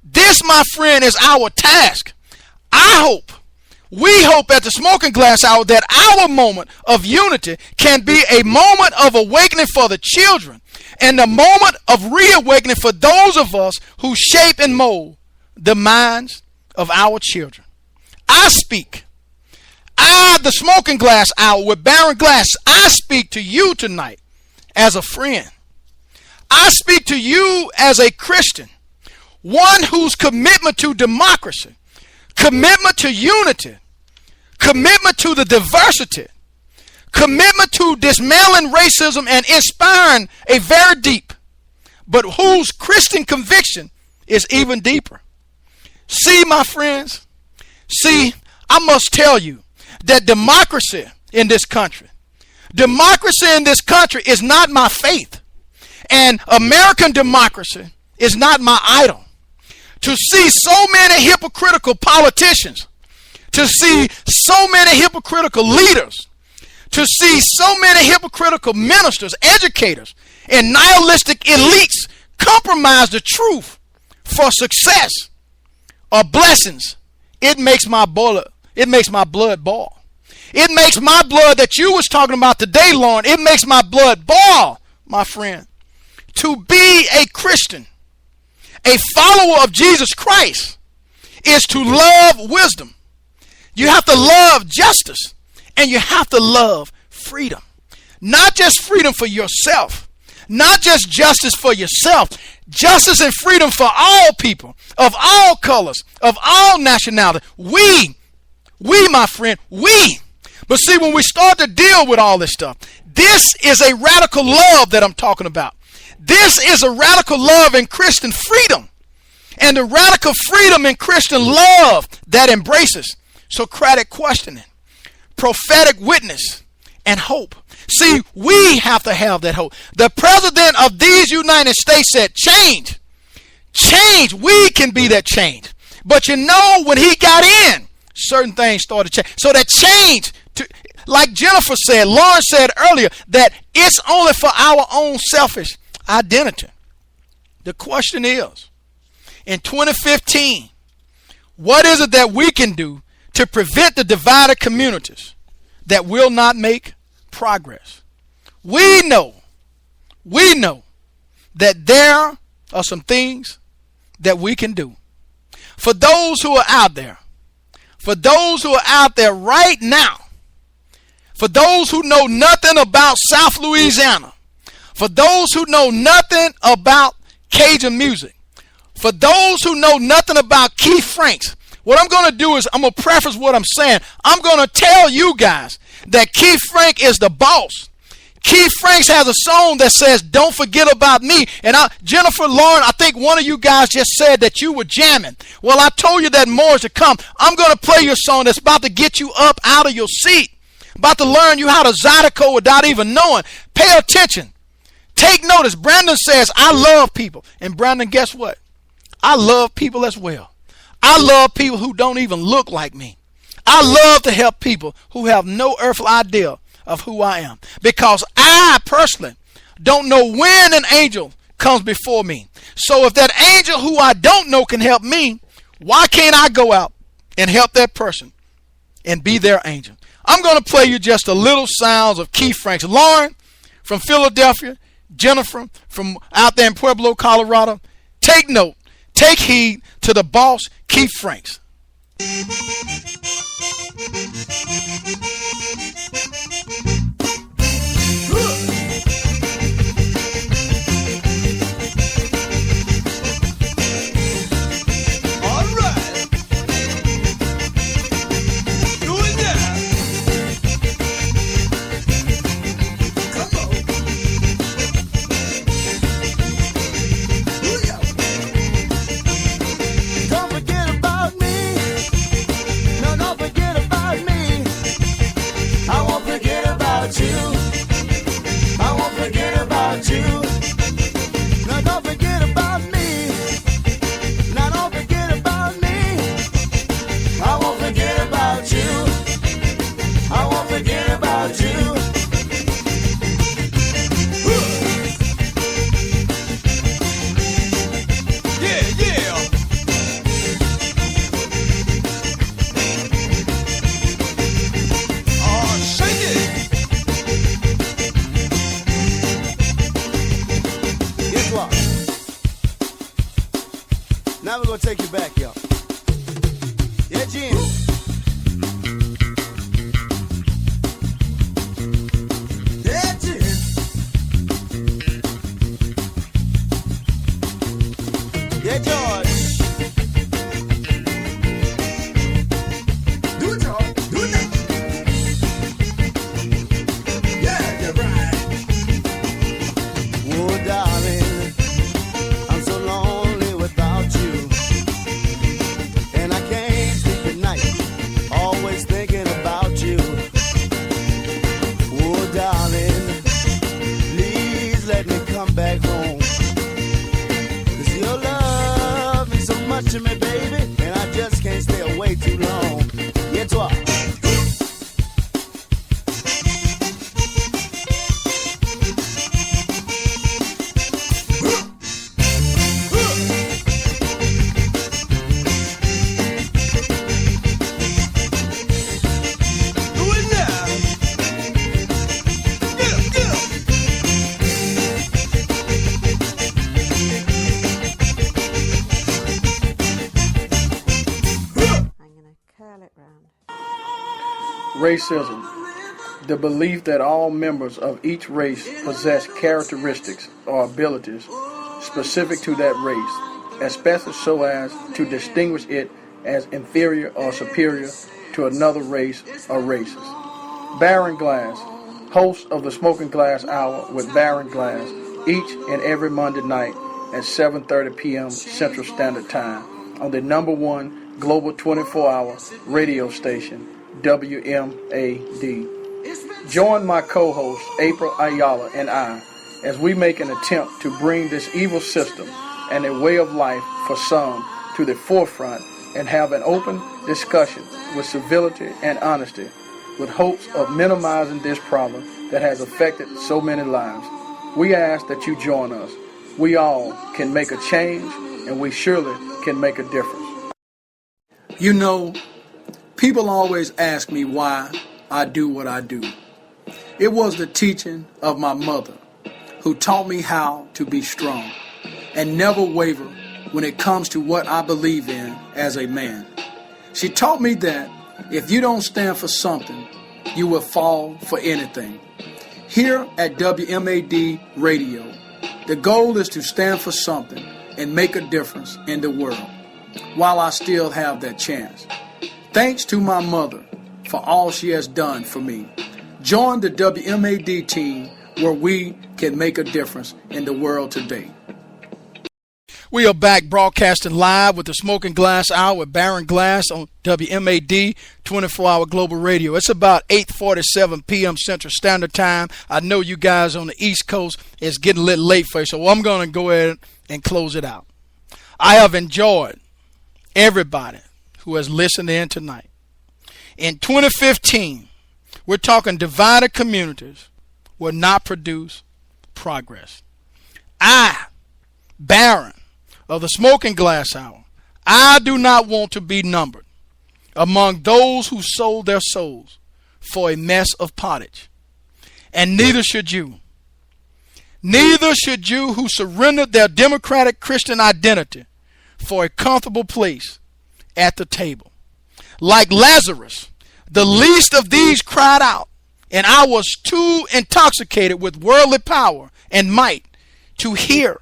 This, my friend, is our task. We hope at the Smoking Glass Hour that our moment of unity can be a moment of awakening for the children and a moment of reawakening for those of us who shape and mold the minds of our children. The Smoking Glass Hour with Baron Glass, I speak to you tonight as a friend. I speak to you as a Christian, one whose commitment to democracy, commitment to unity, commitment to the diversity, commitment to dismantling racism and inspiring a very deep, but whose Christian conviction is even deeper. See, my friends, I must tell you that democracy in this country is not my faith. And American democracy is not my idol. To see so many hypocritical politicians, to see so many hypocritical leaders, to see so many hypocritical ministers, educators, and nihilistic elites compromise the truth for success or blessings, it makes my blood boil. It makes my blood that you was talking about today, Lauren, it makes my blood boil, my friend. To be a Christian, a follower of Jesus Christ, is to love wisdom, You have to love justice, and you have to love freedom. Not just freedom for yourself, not just justice for yourself, justice and freedom for all people, of all colors, of all nationalities. We, my friend, we. But see, when we start to deal with all this stuff, this is a radical love that I'm talking about. This is a radical love in Christian freedom, and the radical freedom in Christian love that embraces Socratic questioning, prophetic witness, and hope. See, we have to have that hope. The president of these United States said, change. Change. We can be that change. But you know, when he got in, certain things started to change. So that change, like Jennifer said, Lauren said earlier, that it's only for our own selfish identity. The question is, in 2015, what is it that we can do to prevent the divided communities that will not make progress? We know that there are some things that we can do. For those who are out there right now, for those who know nothing about South Louisiana, for those who know nothing about Cajun music, for those who know nothing about Keith Franks, what I'm going to do is I'm going to preface what I'm saying. I'm going to tell you guys that Keith Frank is the boss. Keith Franks has a song that says, don't forget about me. And Jennifer, Lauren, I think one of you guys just said that you were jamming. Well, I told you that more is to come. I'm going to play your song that's about to get you up out of your seat, about to learn you how to Zydeco without even knowing. Pay attention. Take notice. Brandon says, I love people. And Brandon, guess what? I love people as well. I love people who don't even look like me. I love to help people who have no earthly idea of who I am, because I personally don't know when an angel comes before me. So if that angel who I don't know can help me, why can't I go out and help that person and be their angel? I'm going to play you just a little sounds of Keith Franks. Lauren from Philadelphia, Jennifer from out there in Pueblo, Colorado, take note, take heed to the boss, Keith Franks. Now we're going to take you back, y'all. Yeah, Jim. Yeah, Jim. Yeah, George. Do it, George. Do it now. Yeah, you're right. Oh, darling, I'm so lonely without you. Racism. The belief that all members of each race possess characteristics or abilities specific to that race, especially so as to distinguish it as inferior or superior to another race or races. Baron Glass, host of the Smoking Glass Hour with Baron Glass, each and every Monday night at 7:30 p.m. Central Standard Time on the #1 global 24-hour radio station, WMAD. Join my co-host April Ayala and I as we make an attempt to bring this evil system and a way of life for some to the forefront and have an open discussion with civility and honesty with hopes of minimizing this problem that has affected so many lives. We ask that you join us. We all can make a change, and we surely can make a difference. You know, people always ask me why I do what I do. It was the teaching of my mother who taught me how to be strong and never waver when it comes to what I believe in as a man. She taught me that if you don't stand for something, you will fall for anything. Here at WMAD Radio, the goal is to stand for something and make a difference in the world while I still have that chance. Thanks to my mother for all she has done for me. Join the WMAD team where we can make a difference in the world today. We are back broadcasting live with the Smoking Glass Hour with Baron Glass on WMAD 24-hour global radio. It's about 8:47 p.m. Central Standard Time. I know you guys on the East Coast, it's getting a little late for you, so I'm going to go ahead and close it out. I have enjoyed everybody who has listened in tonight. In 2015, we're talking divided communities will not produce progress. I, Baron, of the Smoking Glass Hour, I do not want to be numbered among those who sold their souls for a mess of pottage. And neither should you. Neither should you who surrendered their democratic Christian identity for a comfortable place at the table. Like Lazarus, the least of these cried out, and I was too intoxicated with worldly power and might to hear,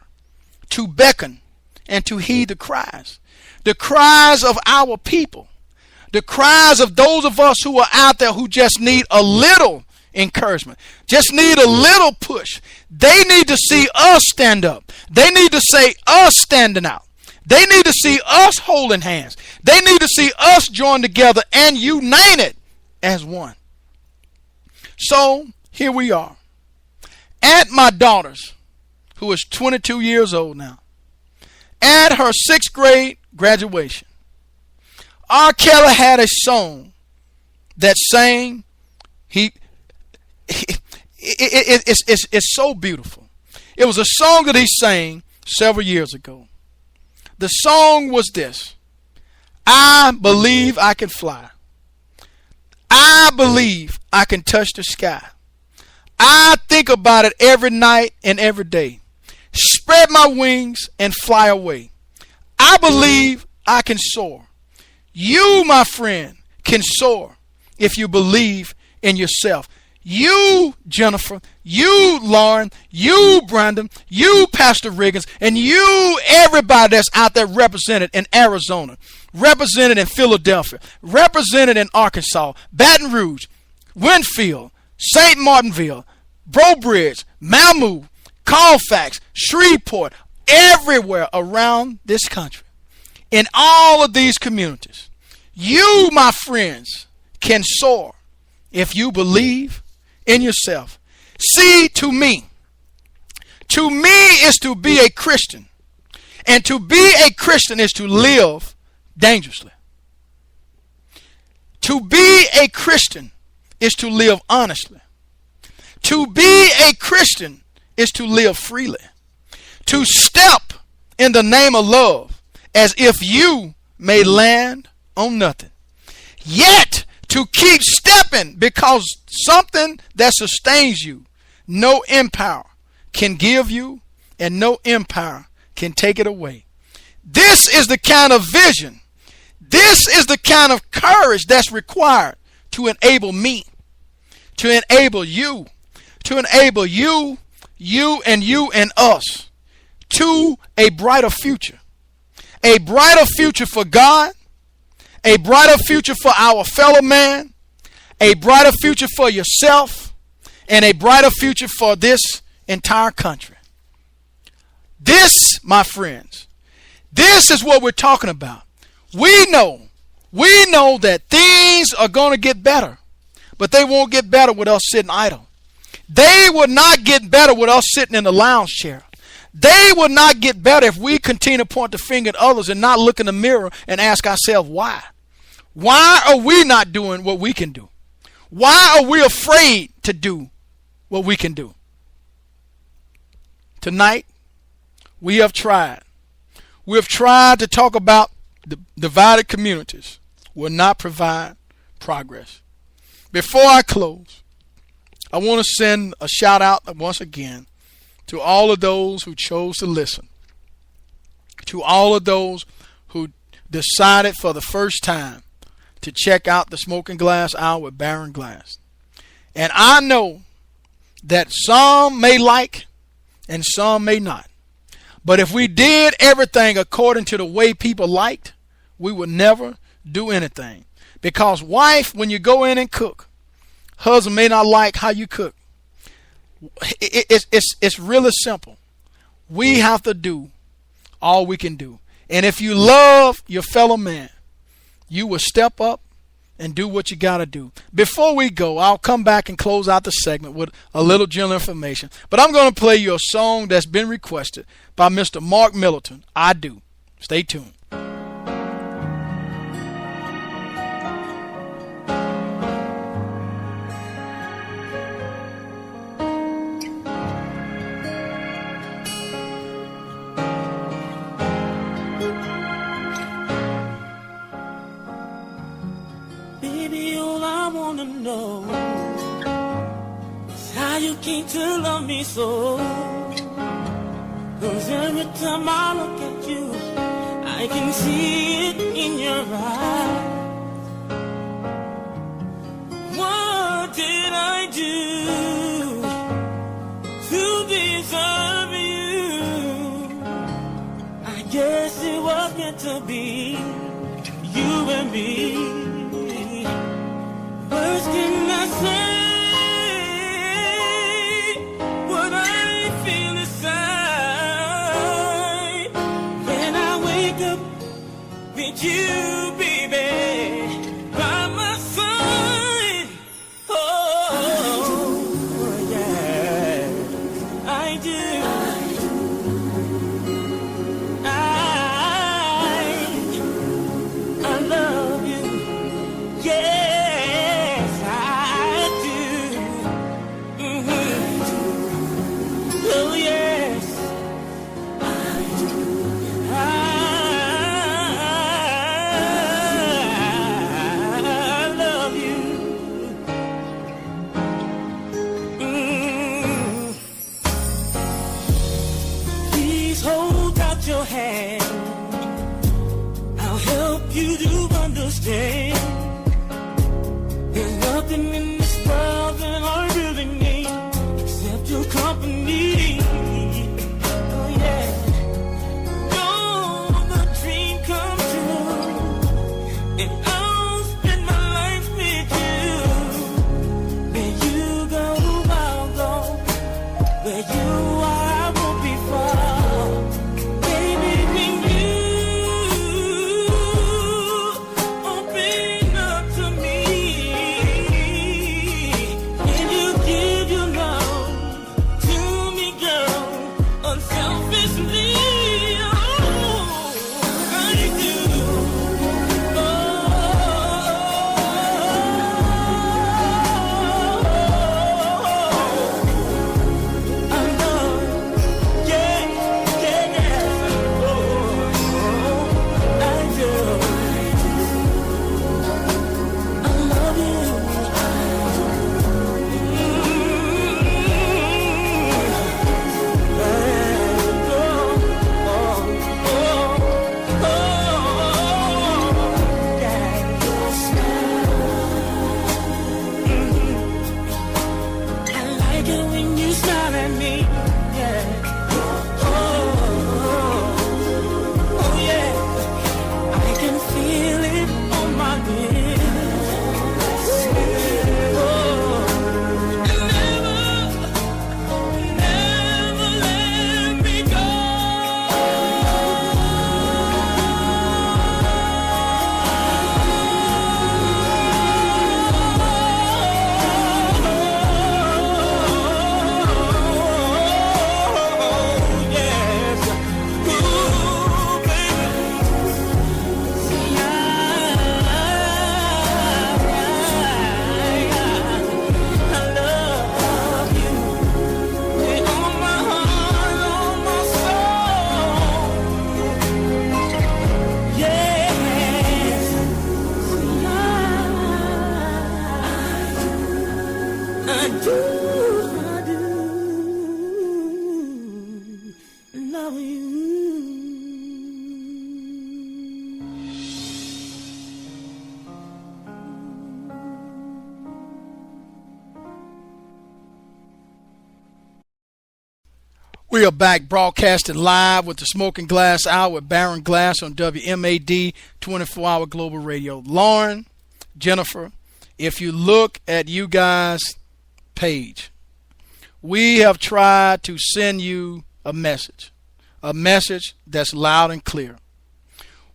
to beckon, and to heed the cries of our people, the cries of those of us who are out there who just need a little encouragement, just need a little push. They need to see us stand up. They need to see us standing out. They need to see us holding hands. They need to see us join together and united as one. So here we are at my daughter's, who is 22 years old now, at her 6th grade graduation. R. Kelly had a song that sang, it's so beautiful. It was a song that he sang several years ago. The song was this: I believe I can fly. I believe I can touch the sky. I think about it every night and every day. Spread my wings and fly away. I believe I can soar. You, my friend, can soar if you believe in yourself. You, Jennifer, you, Lauren, you, Brandon, you, Pastor Riggins, and you, everybody that's out there represented in Arizona, represented in Philadelphia, represented in Arkansas, Baton Rouge, Winfield, St. Martinville, Breaux Bridge, Mamou, Colfax, Shreveport, everywhere around this country. In all of these communities, you, my friends, can soar if you believe in yourself. See, to me is to be a Christian. And to be a Christian is to live dangerously. To be a Christian is to live honestly. To be a Christian is to live freely. To step in the name of love as if you may land on nothing. Yet to keep stepping because something that sustains you, no empire can give you and no empire can take it away. This is the kind of vision. This is the kind of courage that's required to enable me, to enable you, you and us to a brighter future. A brighter future for God, a brighter future for our fellow man, a brighter future for yourself, and a brighter future for this entire country. This, my friends, this is what we're talking about. We know that things are going to get better, but they won't get better with us sitting idle. They will not get better with us sitting in the lounge chair. They will not get better if we continue to point the finger at others and not look in the mirror and ask ourselves why. Why are we not doing what we can do? Why are we afraid to do what we can do? Tonight, we have tried. We have tried to talk about the divided communities will not provide progress. Before I close, I want to send a shout out once again to all of those who chose to listen, to all of those who decided for the first time to check out the Smoking Glass Hour with Baron Glass. And I know that some may like and some may not. But if we did everything according to the way people liked, we would never do anything. Because wife, when you go in and cook, husband may not like how you cook. It's really simple. We have to do all we can do. And if you love your fellow man, you will step up and do what you got to do. Before we go, I'll come back and close out the segment with a little general information. But I'm going to play you a song that's been requested by Mr. Mark Middleton. I Do. Stay tuned. Know how you came to love me so. 'Cause every time I look at you, I can see it in your eyes. What did I do to deserve you? I guess it was meant to be, you and me. Words cannot say what I feel inside when I wake up with you, baby, by my side. Oh, yeah, I do. I love you, yeah. Your hand, I'll help you to understand. There's nothing in this world that I really need except your company. Oh yeah, you're the dream come true, and I'll spend my life with you. Where you go, I'll go. Where you are, I won't be far. Open up to me. I do love you. We are back broadcasting live with the Smoking Glass Hour with Baron Glass on WMAD 24-hour global radio. Lauren, Jennifer, if you look at you guys' page, we have tried to send you a message that's loud and clear.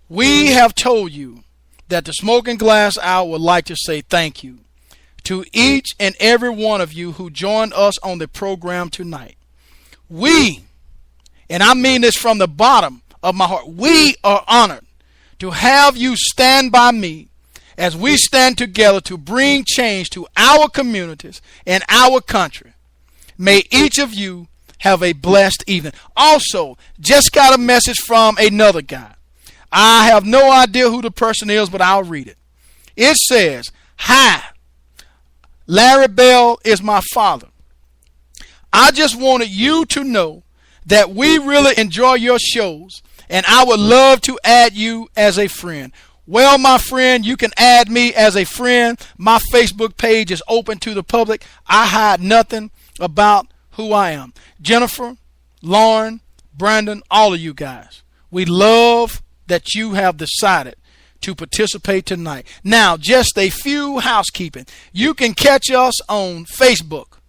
We have told you that the Smoking Glass Hour would like to say thank you to each and every one of you who joined us on the program tonight. We, and I mean this from the bottom of my heart, we are honored to have you stand by me as we stand together to bring change to our communities and our country. May each of you have a blessed evening. Also, just got a message from another guy. I have no idea who the person is, but I'll read it. It says, "Hi, Larry Bell is my father. I just wanted you to know that we really enjoy your shows, and I would love to add you as a friend." Well, my friend, you can add me as a friend. My Facebook page is open to the public. I hide nothing about who I am. Jennifer, Lauren, Brandon, all of you guys, we love that you have decided to participate tonight. Now, just a few housekeeping. You can catch us on Facebook.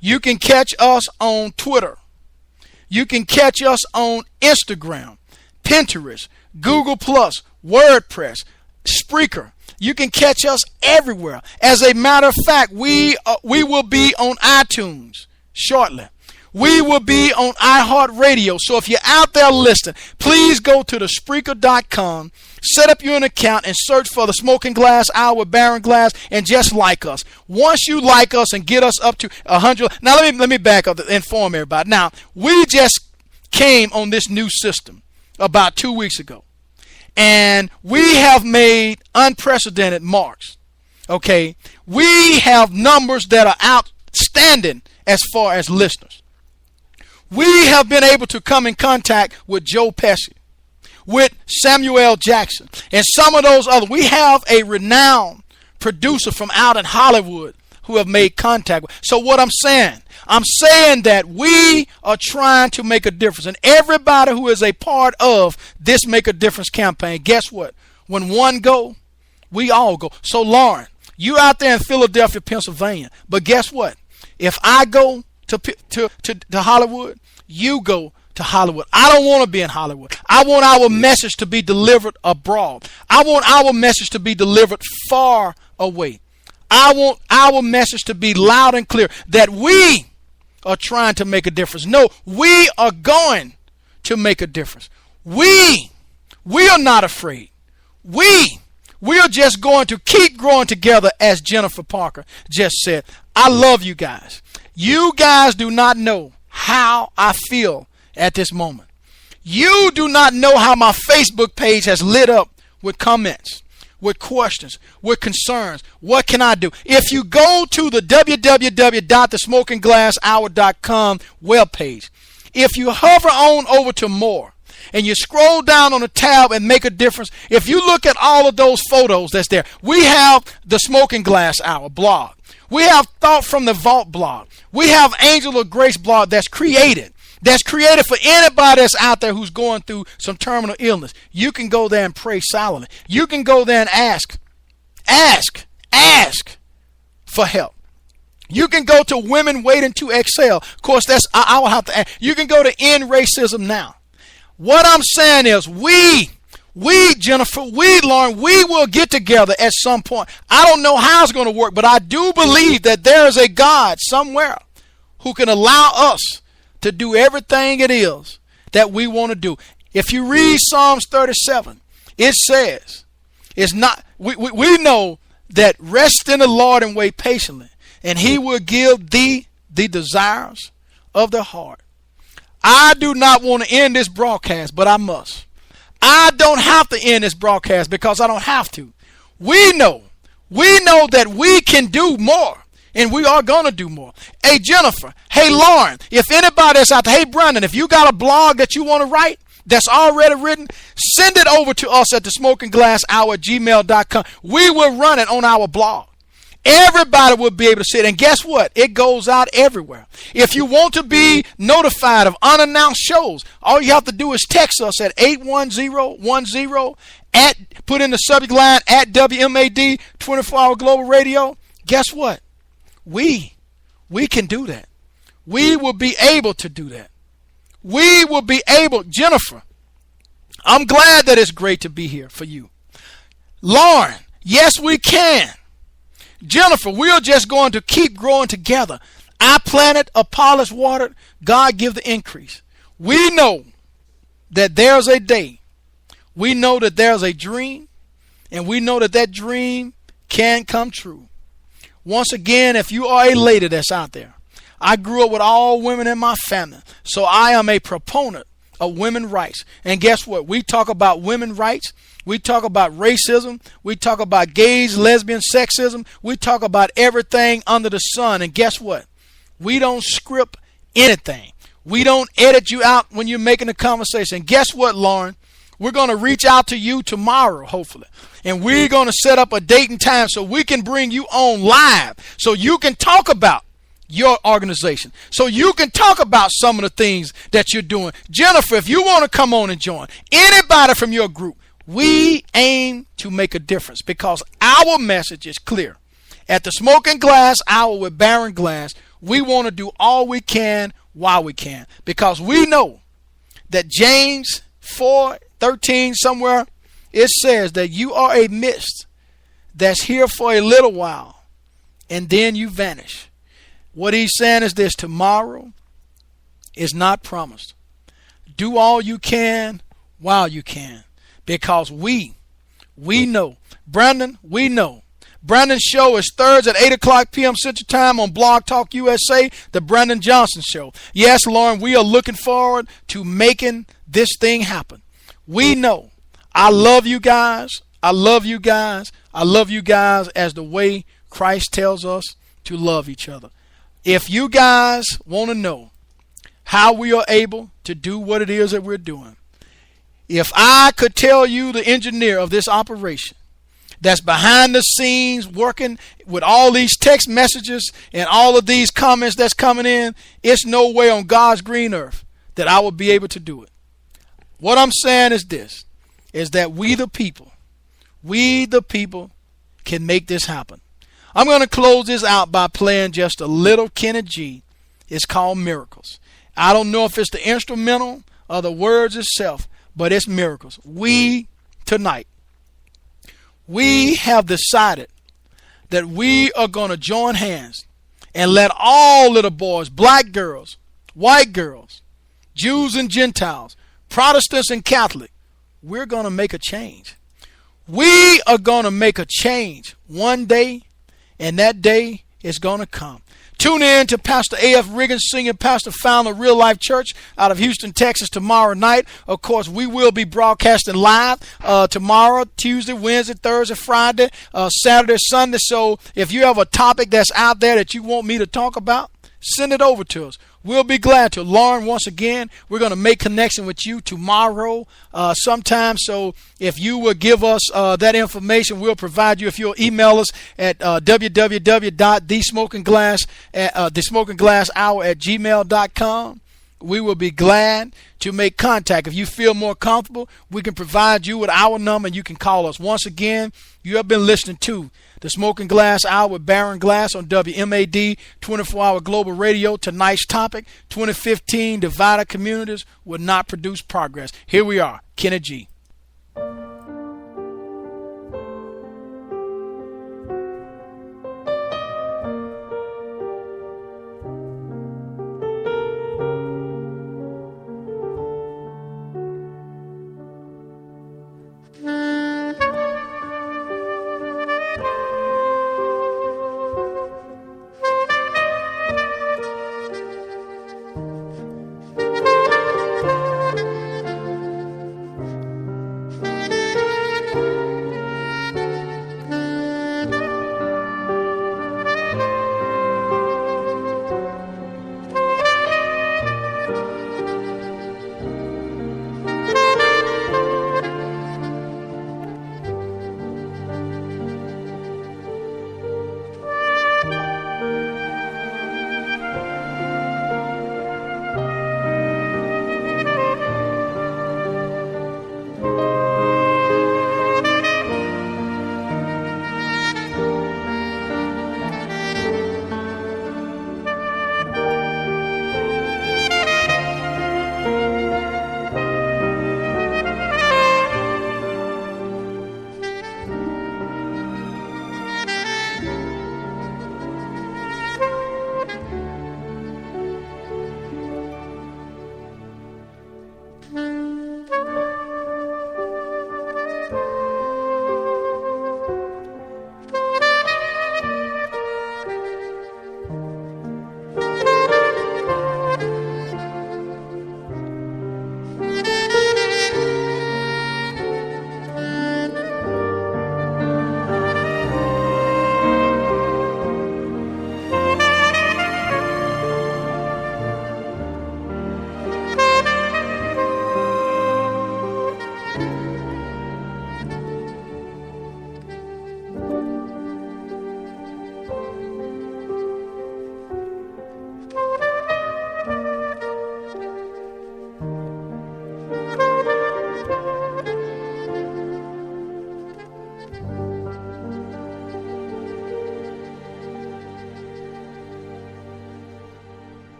You can catch us on Twitter. You can catch us on Instagram, Pinterest, Google+, WordPress, Spreaker. You can catch us everywhere. As a matter of fact, we will be on iTunes shortly. We will be on iHeartRadio. So if you're out there listening, please go to the Spreaker.com, set up your account, and search for the Smoking Glass Hour with Baron Glass, and just like us. Once you like us and get us up to 100, now let me back up to inform everybody. Now, we just came on this new system about 2 weeks ago, and we have made unprecedented marks. Okay, we have numbers that are outstanding as far as listeners. We have been able to come in contact with Joe Pesci, with Samuel Jackson, and some of those others. We have a renowned producer from out in Hollywood who have made contact with. So what I'm saying that we are trying to make a difference. And everybody who is a part of this Make a Difference campaign, guess what? When one go, we all go. So Lauren, you out there in Philadelphia, Pennsylvania, but guess what? If I go to Hollywood, you go to Hollywood. I don't want to be in Hollywood. I want our message to be delivered abroad. I want our message to be delivered far away. I want our message to be loud and clear that we are trying to make a difference. No, we are going to make a difference. We are not afraid. We are just going to keep growing together, as Jennifer Parker just said. I love you guys. You guys do not know how I feel at this moment. You do not know how my Facebook page has lit up with comments, with questions, with concerns. What can I do? If you go to the www.thesmokingglasshour.com webpage, if you hover on over to more, and you scroll down on the tab and Make a Difference, if you look at all of those photos that's there, we have the Smoking Glass Hour blog. We have Thought from the Vault blog. We have Angel of Grace blog that's created for anybody that's out there who's going through some terminal illness. You can go there and pray silently. You can go there and ask for help. You can go to Women Waiting to Excel. Of course, I will have to ask. You can go to End Racism Now. What I'm saying is we, Jennifer, Lauren, we will get together at some point. I don't know how it's going to work, but I do believe that there is a God somewhere who can allow us to do everything it is that we want to do. If you read Psalms 37, it says, it's not, we know that rest in the Lord and wait patiently, and he will give thee the desires of the heart. I do not want to end this broadcast, but I must. I don't have to end this broadcast because I don't have to. We know that we can do more And we are going to do more. Hey, Jennifer. Hey, Lauren. If anybody that's out there, hey, Brandon, if you got a blog that you want to write that's already written, send it over to us at the smokingglasshour@gmail.com. We will run it on our blog. Everybody will be able to see it. And guess what? It goes out everywhere. If you want to be notified of unannounced shows, all you have to do is text us at 81010 put in the subject line at WMAD 24-Hour Global Radio. Guess what? We can do that. We will be able to do that. We will be able. Jennifer, I'm glad that it's great to be here for you. Lauren, yes, we can. Jennifer, we are just going to keep growing together. I planted, Apollos watered, God give the increase. We know that there's a day. We know that there's a dream, and we know that that dream can come true. Once again, if you are a lady that's out there, I grew up with all women in my family, so I am a proponent of women's rights. And guess what? We talk about women's rights. We talk about racism. We talk about gays, lesbian, sexism. We talk about everything under the sun. And guess what? We don't script anything. We don't edit you out when you're making a conversation. And guess what, Lauren? We're going to reach out to you tomorrow, hopefully. And we're going to set up a date and time so we can bring you on live so you can talk about your organization, so you can talk about some of the things that you're doing. Jennifer, if you want to come on and join, anybody from your group, we aim to make a difference because our message is clear. At the Smoking Glass Hour with Baron Glass, we want to do all we can while we can because we know that James 4:13 somewhere, it says that you are a mist that's here for a little while and then you vanish. What he's saying is this: tomorrow is not promised. Do all you can while you can because we know. Brandon, we know. Brandon's show is Thursdays at 8 o'clock p.m. Central Time on Blog Talk USA, the Brandon Johnson Show. Yes, Lauren, we are looking forward to making this thing happen. We know. I love you guys. I love you guys. I love you guys as the way Christ tells us to love each other. If you guys want to know how we are able to do what it is that we're doing, if I could tell you the engineer of this operation that's behind the scenes working with all these text messages and all of these comments that's coming in, it's no way on God's green earth that I would be able to do it. What I'm saying is this, is that we the people can make this happen. I'm going to close this out by playing just a little Kenny G. It's called Miracles. I don't know if it's the instrumental or the words itself, but it's Miracles. Tonight, we have decided that we are going to join hands and let all little boys, black girls, white girls, Jews and Gentiles, Protestants and Catholic, we're going to make a change. We are going to make a change one day, and that day is going to come. Tune in to Pastor A.F. Riggins, senior pastor, founder of Real Life Church out of Houston, Texas, tomorrow night. Of course, we will be broadcasting live tomorrow, Tuesday, Wednesday, Thursday, Friday, Saturday, Sunday. So if you have a topic that's out there that you want me to talk about, send it over to us. We'll be glad to. Lauren, once again, we're going to make connection with you tomorrow sometime. So if you will give us that information, we'll provide you. If you'll email us at thesmokingglasshour@gmail.com, we will be glad to make contact. If you feel more comfortable, we can provide you with our number and you can call us. Once again, you have been listening to the Smoking Glass Hour with Baron Glass on WMAD 24-Hour Global Radio. Tonight's topic, 2015 divided communities will not produce progress. Here we are, Kenny G.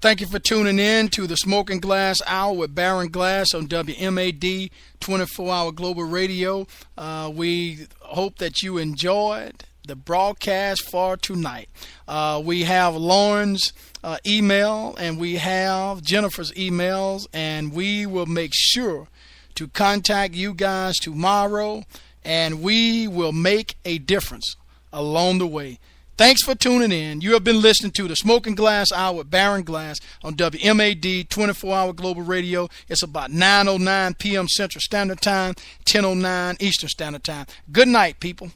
thank you for tuning in to the Smoking Glass Hour with Baron Glass on WMAD 24-hour Global Radio. We hope that you enjoyed the broadcast for tonight. We have Lauren's email and we have Jennifer's emails, and we will make sure to contact you guys tomorrow, and we will make a difference along the way. Thanks for tuning in. You have been listening to the Smoking Glass Hour with Baron Glass on WMAD 24-hour Global Radio. It's about 9:09 p.m. Central Standard Time, 10:09 Eastern Standard Time. Good night, people.